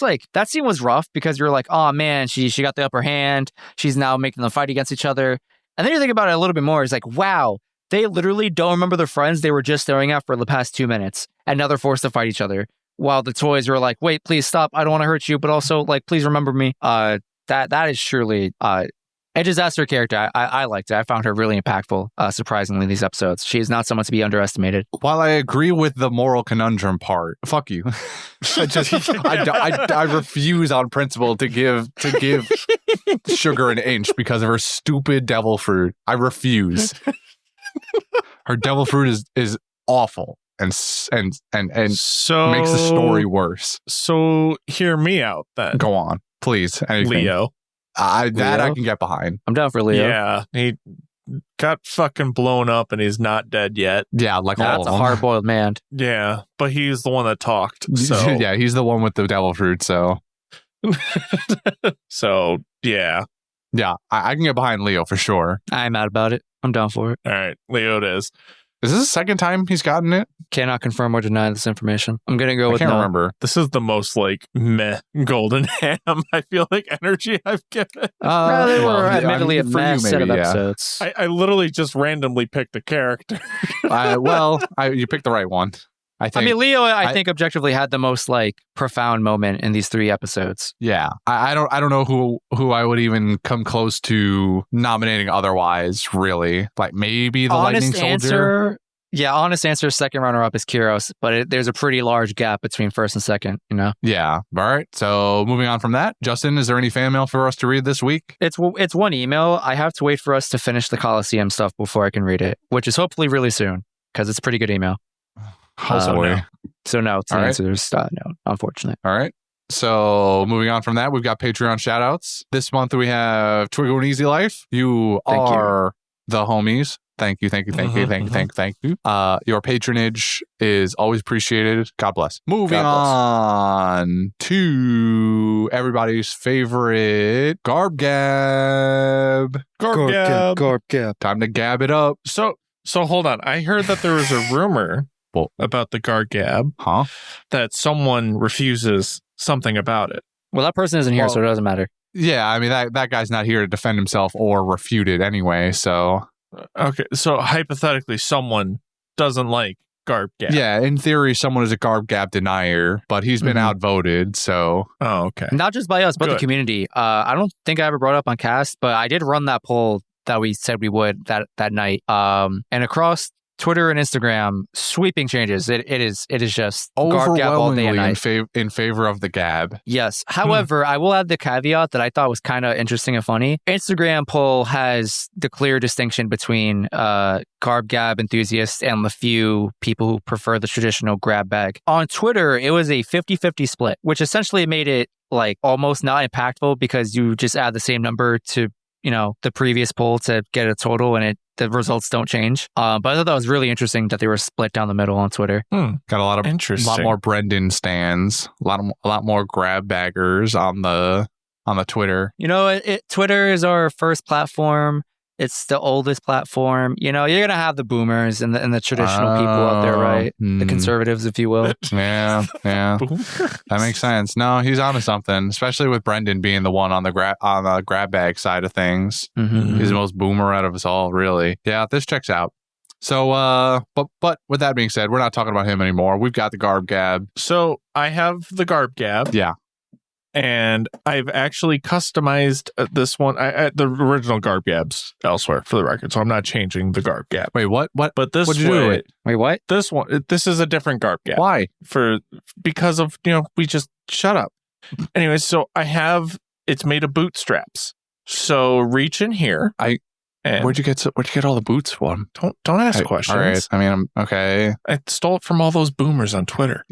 scene was rough, because you're like, oh man, she got the upper hand. She's now making them fight against each other. And then you think about it a little bit more. It's like, wow, they literally don't remember their friends they were just staring at for the past 2 minutes, and now they're forced to fight each other. While the toys were like, wait, please stop. I don't want to hurt you, but also like, please remember me. That is truly Edge's Aster character. I liked it. I found her really impactful, surprisingly, these episodes. She is not someone to be underestimated. While I agree with the moral conundrum part, fuck you. I refuse on principle to give Sugar an inch because of her stupid devil fruit. I refuse. Her devil fruit is awful and so makes the story worse. So hear me out then. Go on, please. Anything. Leo. I can get behind. I'm down for Leo. Yeah, he got fucking blown up and he's not dead yet. Yeah, like that's a hard-boiled man. Yeah, but he's the one that talked. So yeah, he's the one with the devil fruit. So, so yeah, I can get behind Leo for sure. I'm mad about it. I'm down for it. All right, Leo it is. Is this the second time he's gotten it? Cannot confirm or deny this information. I'm going to go with I can't remember. This is the most like meh Golden Ham, I feel like, energy I've given. They were admittedly a meh set of episodes. I literally just randomly picked a character. You picked the right one. I mean, Leo, I think objectively had the most like profound moment in these 3 episodes. Yeah, I don't know who I would even come close to nominating otherwise. Really, like maybe the Lightning Soldier. Honest answer. Second runner up is Kyros, but there's a pretty large gap between first and second. You know. Yeah. All right. So moving on from that, Justin, is there any fan mail for us to read this week? It's one email. I have to wait for us to finish the Coliseum stuff before I can read it, which is hopefully really soon, because it's a pretty good email. So no, the answer is no, unfortunate. All right. So moving on from that, we've got Patreon shout outs. This month we have Twiggo and Easy Life. You are the homies. Thank you. Your patronage is always appreciated. God bless. Moving on to everybody's favorite Garb Gab. Garb Gab. Time to gab it up. So hold on. I heard that there was a rumor about the Garb Gab. That someone refuses something about it. Well, that person isn't here, so it doesn't matter. Yeah, I mean, that guy's not here to defend himself or refute it anyway, so Okay, so hypothetically, someone doesn't like Garb Gab. Yeah, in theory, someone is a Garb Gab denier, but he's been outvoted, so... Oh, okay. Not just by us, but the community. I don't think I ever brought up on cast, but I did run that poll that we said we would that night. And across Twitter and Instagram, sweeping changes. It is just Garb Gab all day and night. In favor of the Gab. Yes. However, I will add the caveat that I thought was kind of interesting and funny. Instagram poll has the clear distinction between Garb Gab enthusiasts and the few people who prefer the traditional grab bag. On Twitter, it was a 50-50 split, which essentially made it like almost not impactful because you just add the same number to the previous poll to get a total, and the results don't change. But I thought that was really interesting that they were split down the middle on Twitter. Got a lot more Brendan stands, a lot more grab baggers on the Twitter. Twitter is our first platform. It's the oldest platform. You're gonna have the boomers and the traditional people out there, right? The conservatives, if you will. Yeah. That makes sense. No, he's onto something, especially with Brendan being the one on the grab bag side of things. Mm-hmm. He's the most boomer out of us all, really. Yeah, this checks out. So, but with that being said, we're not talking about him anymore. We've got the Garb Gab. So I have the Garb Gab. Yeah. And I've actually customized this one. The original Garb Gab's elsewhere, for the record, so I'm not changing the Garb Gab. Wait, what? But this What'd you do with it? Wait, what? This is a different Garb Gab. Why? Because of we just shut up. Anyway, so it's made of bootstraps. So reach in here. Where'd you get all the boots from? Don't ask questions. All right. I mean, I'm okay. I stole it from all those boomers on Twitter.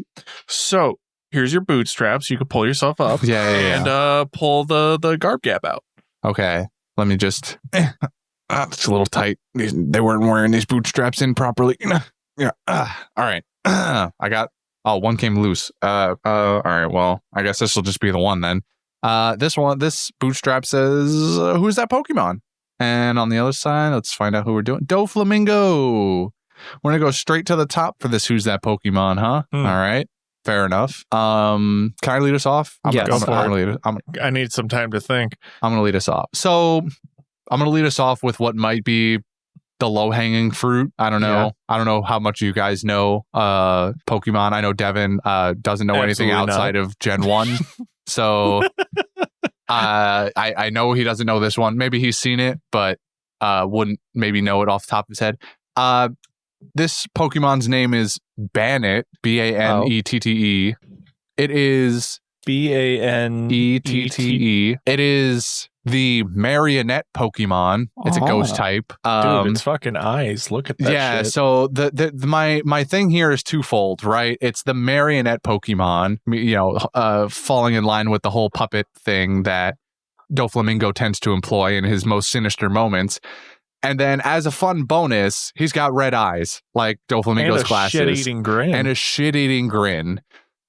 So here's your bootstraps. You can pull yourself up. Yeah. And pull the Garb Gab out. Okay. Let me just... it's a little tight. They weren't wearing these bootstraps in properly. Yeah. All right. I got... Oh, one came loose. All right. Well, I guess this will just be the one then. This bootstrap says, who's that Pokemon? And on the other side, let's find out who we're doing. Doflamingo. We're going to go straight to the top for this Who's That Pokemon, huh? All right. Fair enough. Can I lead us off? I need some time to think. I'm going to lead us off. So I'm going to lead us off with what might be the low-hanging fruit. I don't know. Yeah. I don't know how much you guys know Pokemon. I know Devin doesn't know anything outside of Gen 1. So I know he doesn't know this one. Maybe he's seen it, but wouldn't maybe know it off the top of his head. This Pokemon's name is Banette, Banettete. It is Banette. It is the marionette Pokemon. It's a ghost type. Dude, its fucking eyes. Look at that. Yeah. Shit. So my thing here is twofold, right? It's the marionette Pokemon, falling in line with the whole puppet thing that Doflamingo tends to employ in his most sinister moments. And then as a fun bonus, he's got red eyes, like Doflamingo's glasses. And a shit-eating grin.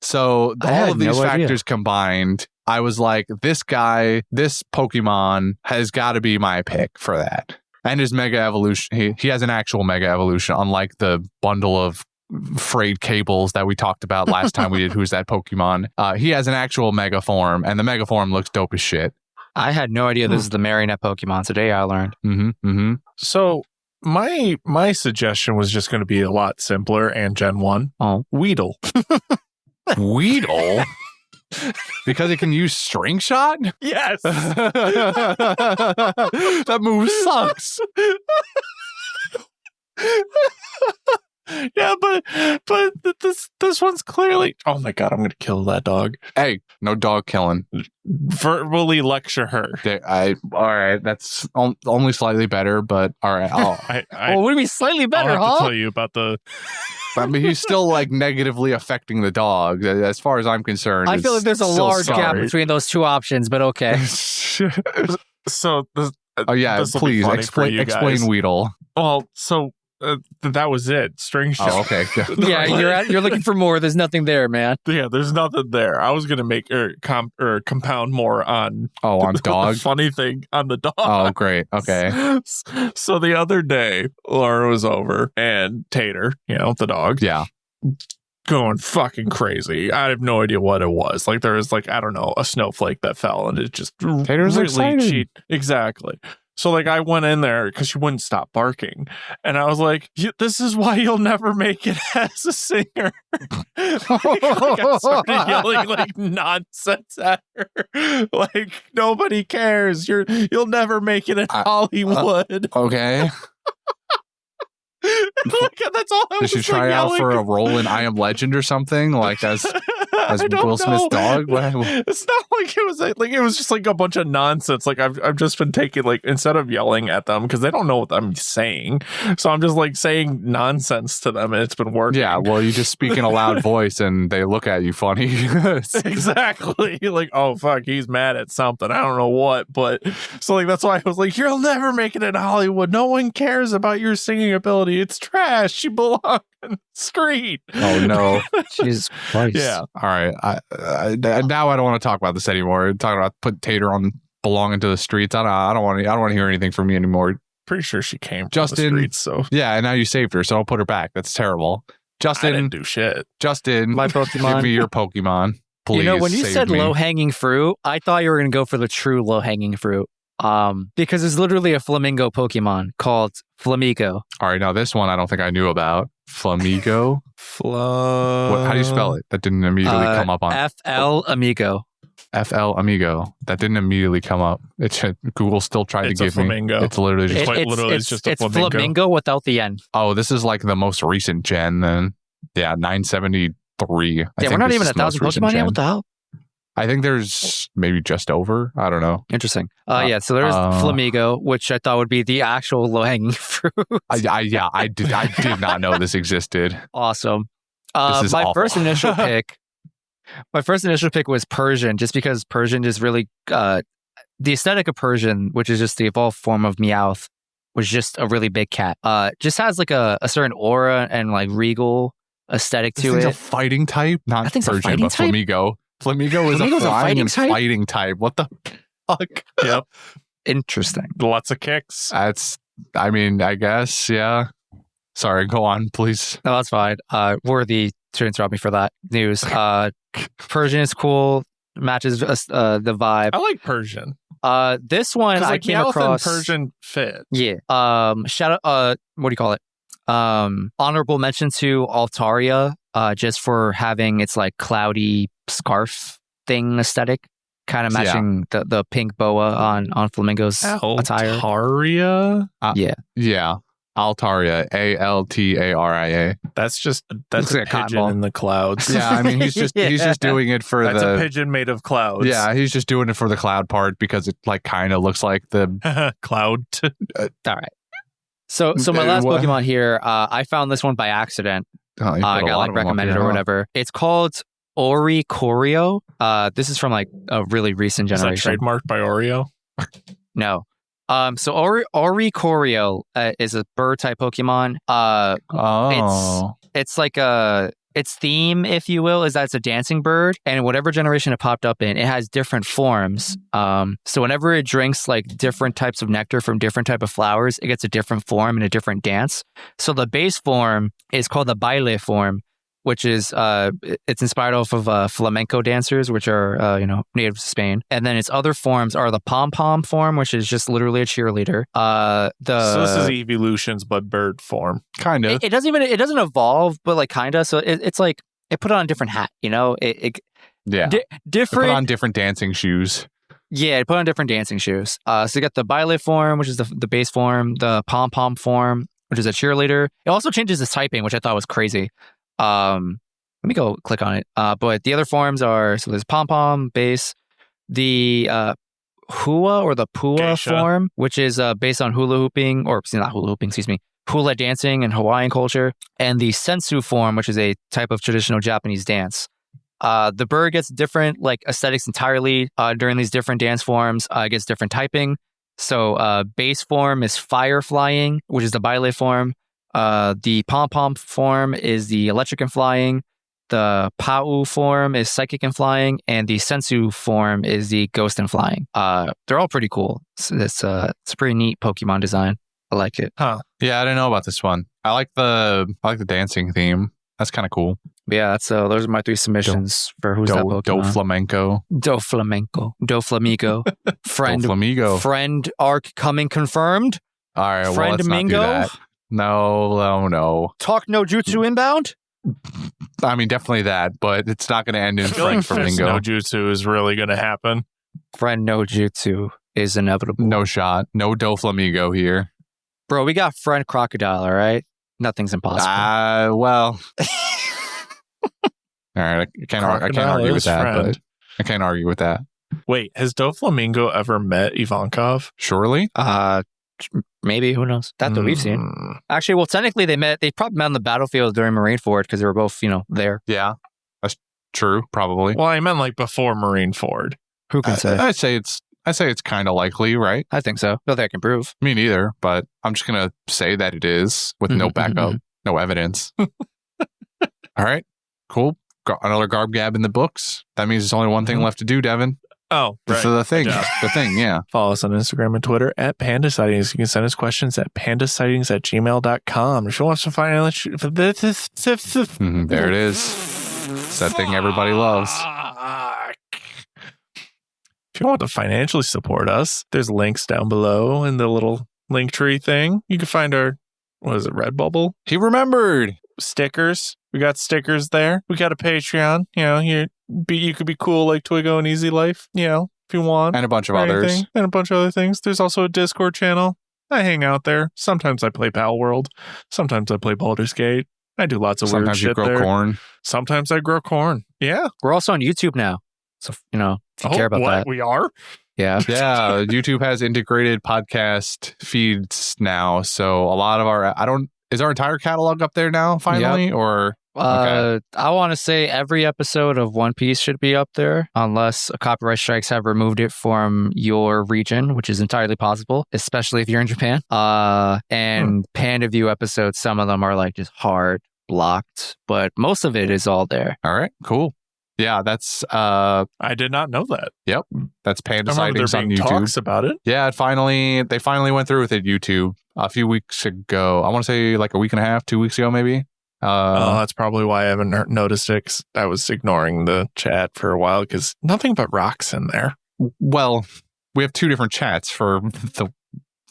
So all of these factors combined, I was like, this Pokemon has got to be my pick for that. And his Mega Evolution, he has an actual Mega Evolution, unlike the bundle of frayed cables that we talked about last time we did Who's That Pokemon. He has an actual Mega form, and the Mega form looks dope as shit. I had no idea this is the marionette Pokemon. Today I learned. So my suggestion was just going to be a lot simpler and Gen 1. Oh. Weedle. Weedle? Because it can use String Shot? Yes. That move sucks. Yeah, but this one's clearly... Oh my god, I'm going to kill that dog. Hey, no dog killing. Verbally lecture her. All right, that's only slightly better, but all right. Well, would it be slightly better, I'll have to tell you about the... I mean, he's still like negatively affecting the dog. As far as I'm concerned, I feel like there's a large gap between those two options, but okay. So, please explain Weedle. Well, so that was it. String Shot. Oh, okay. Yeah, you're looking for more. There's nothing there, man. Yeah, there's nothing there. I was gonna make compound more on. On dog. Funny thing on the dog. Oh, great. Okay. So the other day, Laura was over and Tater, the dog. Yeah. Going fucking crazy. I have no idea what it was. Like there was a snowflake that fell and it just Tater's really excited. Exactly. So like I went in there because she wouldn't stop barking, and I was like, "This is why you'll never make it as a singer." I started yelling like nonsense at her. Like nobody cares. You'll never make it in Hollywood. Okay. Like, that's all I was Did you try out for a role in I Am Legend or something? Like as Will Smith's dog? It's not like it was like it was just like a bunch of nonsense. Like I've just been taking like instead of yelling at them because they don't know what I'm saying, so I'm just like saying nonsense to them, and it's been working. Yeah, well, you just speak in a loud voice, and they look at you funny. Exactly. Like, oh fuck, he's mad at something. I don't know what, but so like that's why I was like, you'll never make it in Hollywood. No one cares about your singing ability. It's trash. You belong on the street. Oh no. Jesus Christ. Yeah. All right. Now I don't want to talk about this anymore. Talking about put Tater on belonging to the streets. I don't want to hear anything from you anymore. Pretty sure she came from Justin, the streets, so yeah, and now you saved her, so don't put her back. That's terrible. Justin, I didn't do shit. Justin, My Pokemon. give me your Pokemon. Please. You know, when you save said me. low-hanging fruit, I thought you were going to go for the true low-hanging fruit. Because there's literally a flamingo Pokemon called Flamigo. All right, now this one I don't think I knew about. Flamigo. How do you spell it? That didn't immediately come up on FL Amigo. FL Amigo. That didn't immediately come up. Google still tried It's to a give me. flamingo. It's literally just. It's just a flamingo. Flamingo without the N. Oh, this is like the most recent gen. Then, yeah, 973. Yeah, we're not even 1,000 Pokemon yet. What the hell? I think there's maybe just over. I don't know. Interesting. Yeah, so there's Flamigo, which I thought would be the actual low-hanging fruit. I did not know this existed. Awesome. This is my awful. first initial pick was Persian, just because Persian is really the aesthetic of Persian, which is just the evolved form of Meowth, was just a really big cat. Just has like a certain aura and like regal aesthetic to This it. is a fighting type, not I think it's a Persian, fighting but type? Flamigo. Flamigo is Flamigo's a a flying fighting and type? fighting type. What the fuck? Yep. Interesting. Lots of kicks. That's. I mean, I guess. Yeah. Sorry. Go on, please. No, that's fine. Worthy to interrupt me for that news. Persian is cool. Matches the vibe. I like Persian. This one I Like came Meowth across. and Persian fit. Yeah. Shout out. What do you call it? Honorable mention to Altaria. Just for having its like cloudy scarf thing aesthetic, kind of matching the pink boa on Flamingo's attire. Altaria? Yeah. Altaria. Altaria. That's Looks a like a cotton pigeon ball. in the clouds. Yeah. I mean, he's just doing it for That's the a pigeon made of clouds. Yeah, he's just doing it for the cloud part because it like kind of looks like the cloud. All right. So my last Pokemon here, I found this one by accident. Oh, I got like recommended or whatever. It's called Oricorio. This is from like a really recent Is that generation. trademarked by Oreo? No. So Oricorio is a bird type Pokemon. It's like its theme, if you will, is that it's a dancing bird, and whatever generation it popped up in, it has different forms. So whenever it drinks like different types of nectar from different type of flowers, it gets a different form and a different dance. So the base form is called the baile form, which is it's inspired off of flamenco dancers, which are native to Spain. And then its other forms are the pom pom form, which is just literally a cheerleader. So this is evolutions, but bird form. Kind of. It doesn't evolve, but like kind of. So it's like it put on a different hat. Different. Put on different dancing shoes. Yeah, it put on different dancing shoes. So you got the baile form, which is the base form, the pom pom form, which is a cheerleader. It also changes its typing, which I thought was crazy. Let me go click on it. But the other forms are, so there's pom-pom, base, the hua or the pua Geisha. form, which is based on hula hooping, or not hula hooping, excuse me, hula dancing and Hawaiian culture, and the sensu form, which is a type of traditional Japanese dance. The bird gets different like aesthetics entirely during these different dance forms. It gets different typing. So base form is fire flying, which is the baile form. The pom-pom form is the electric and flying. The pau form is psychic and flying, and the sensu form is the ghost and flying. They're all pretty cool. It's a pretty neat Pokemon design. I like it. Huh. Yeah, I didn't know about this one. I like the dancing theme. That's kind of cool. Yeah, that's those are my 3 submissions for who's that Pokemon. Doflamingo. Friend. Doflamingo. Friend arc coming confirmed. All right, well, Friend let's not do Mingo? that. No. Talk no jutsu inbound. I mean, definitely that, but it's not going to end in I feel like Frank Flamingo. no jutsu is really going to happen. Friend no jutsu is inevitable. No shot. No Doflamingo here. Bro, we got friend crocodile, all right? Nothing's impossible. Well. All right, I can't argue with that, but I can't argue with that. Wait, has Doflamingo ever met Ivankov? Surely? Maybe, who knows? That's what we've seen. Actually, well, technically they probably met on the battlefield during Marineford because they were both, there. Yeah, that's true, probably. Well, I meant like before Marineford. Who can say? I'd say it's kind of likely, right? I think so. Nothing I can prove. Me neither, but I'm just going to say that it is with no backup, no evidence. All right, cool. Got another Garb Gab in the books. That means there's only one thing left to do, Devin. Oh, right. So the thing, yeah. Follow us on Instagram and Twitter at Panda Sightings. You can send us questions at pandasightings@gmail.com. If you want to find out, There it is. It's that thing everybody loves. If you want to financially support us, there's links down below in the little link tree thing. You can find our, Redbubble? He remembered. Stickers. We got stickers there. We got a Patreon. You could be cool like Twigo and Easy Life, if you want. And a bunch of others. And a bunch of other things. There's also a Discord channel. I hang out there. Sometimes I play Pal World. Sometimes I play Baldur's Gate. I do lots of weird shit there. Sometimes you grow corn. Sometimes I grow corn. Yeah. We're also on YouTube now. So, if you care about that. We are? Yeah. Yeah. YouTube has integrated podcast feeds now. So a lot of is our entire catalog up there now finally? Yep. Or okay. I want to say every episode of One Piece should be up there unless copyright strikes have removed it from your region, which is entirely possible, especially if you're in Japan. And Panda View episodes, some of them are like just hard blocked, but most of it is all there. All right, cool. Yeah, that's I did not know that. Yep. That's Panda Sightings on YouTube. Talks about it. Yeah, they finally went through with it YouTube a few weeks ago. I want to say like a week and a half, 2 weeks ago maybe. That's probably why I haven't noticed it. 'Cause I was ignoring the chat for a while because nothing but rocks in there. Well, we have 2 different chats for one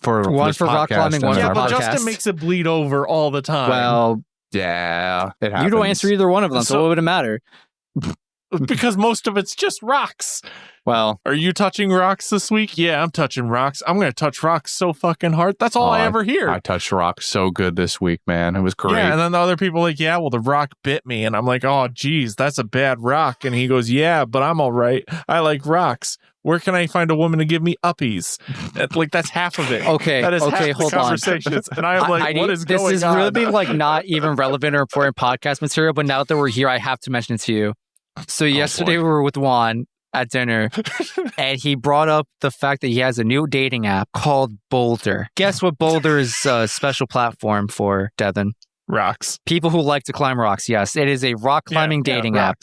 for rock climbing, one for but podcast. Justin makes it bleed over all the time. Well, yeah, it happens. You don't answer either one of them, so what would it matter? Because most of it's just rocks. Well, are you touching rocks this week? Yeah, I'm touching rocks. I'm going to touch rocks so fucking hard. That's all I ever hear. I touched rocks so good this week, man. It was great. Yeah, and then the other people are like, the rock bit me. And I'm like, oh, geez, that's a bad rock. And he goes, yeah, but I'm all right. I like rocks. Where can I find a woman to give me uppies? That's half of it. Okay, that is half hold the conversations. And I'm like, what is going on? This is really like not even relevant or important podcast material, but now that we're here, I have to mention it to you. So yesterday we were with Juan at dinner and he brought up the fact that he has a new dating app called Boulder. Guess what Boulder is a special platform for, Devin? Rocks. People who like to climb rocks. Yes, it is a rock climbing dating app.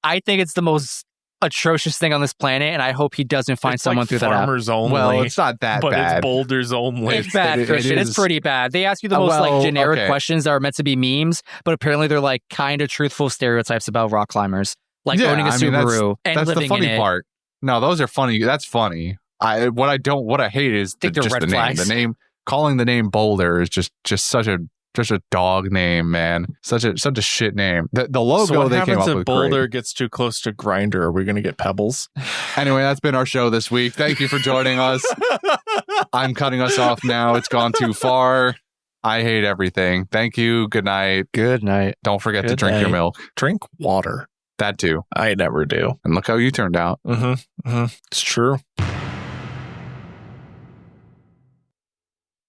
I think it's the most atrocious thing on this planet, and I hope he doesn't find someone through that app. Farmers only. Well, it's not that but bad. It's Boulders only. It's bad, Christian. It's pretty bad. They ask you the most generic questions that are meant to be memes, but apparently they're like kind of truthful stereotypes about rock climbers. Like owning a Subaru and that's living the funny in it. part. No, those are funny. That's funny. What I hate is just the name. The name, calling the name Boulder is just such a dog name, man. Such a shit name. The logo so what they came up if with. Boulder great. Gets too close to Grinder? Are we going to get pebbles? Anyway, that's been our show this week. Thank you for joining us. I'm cutting us off now. It's gone too far. I hate everything. Thank you. Good night. Good night. Don't forget to drink your milk. Drink water. That too. I never do. And look how you turned out. It's true.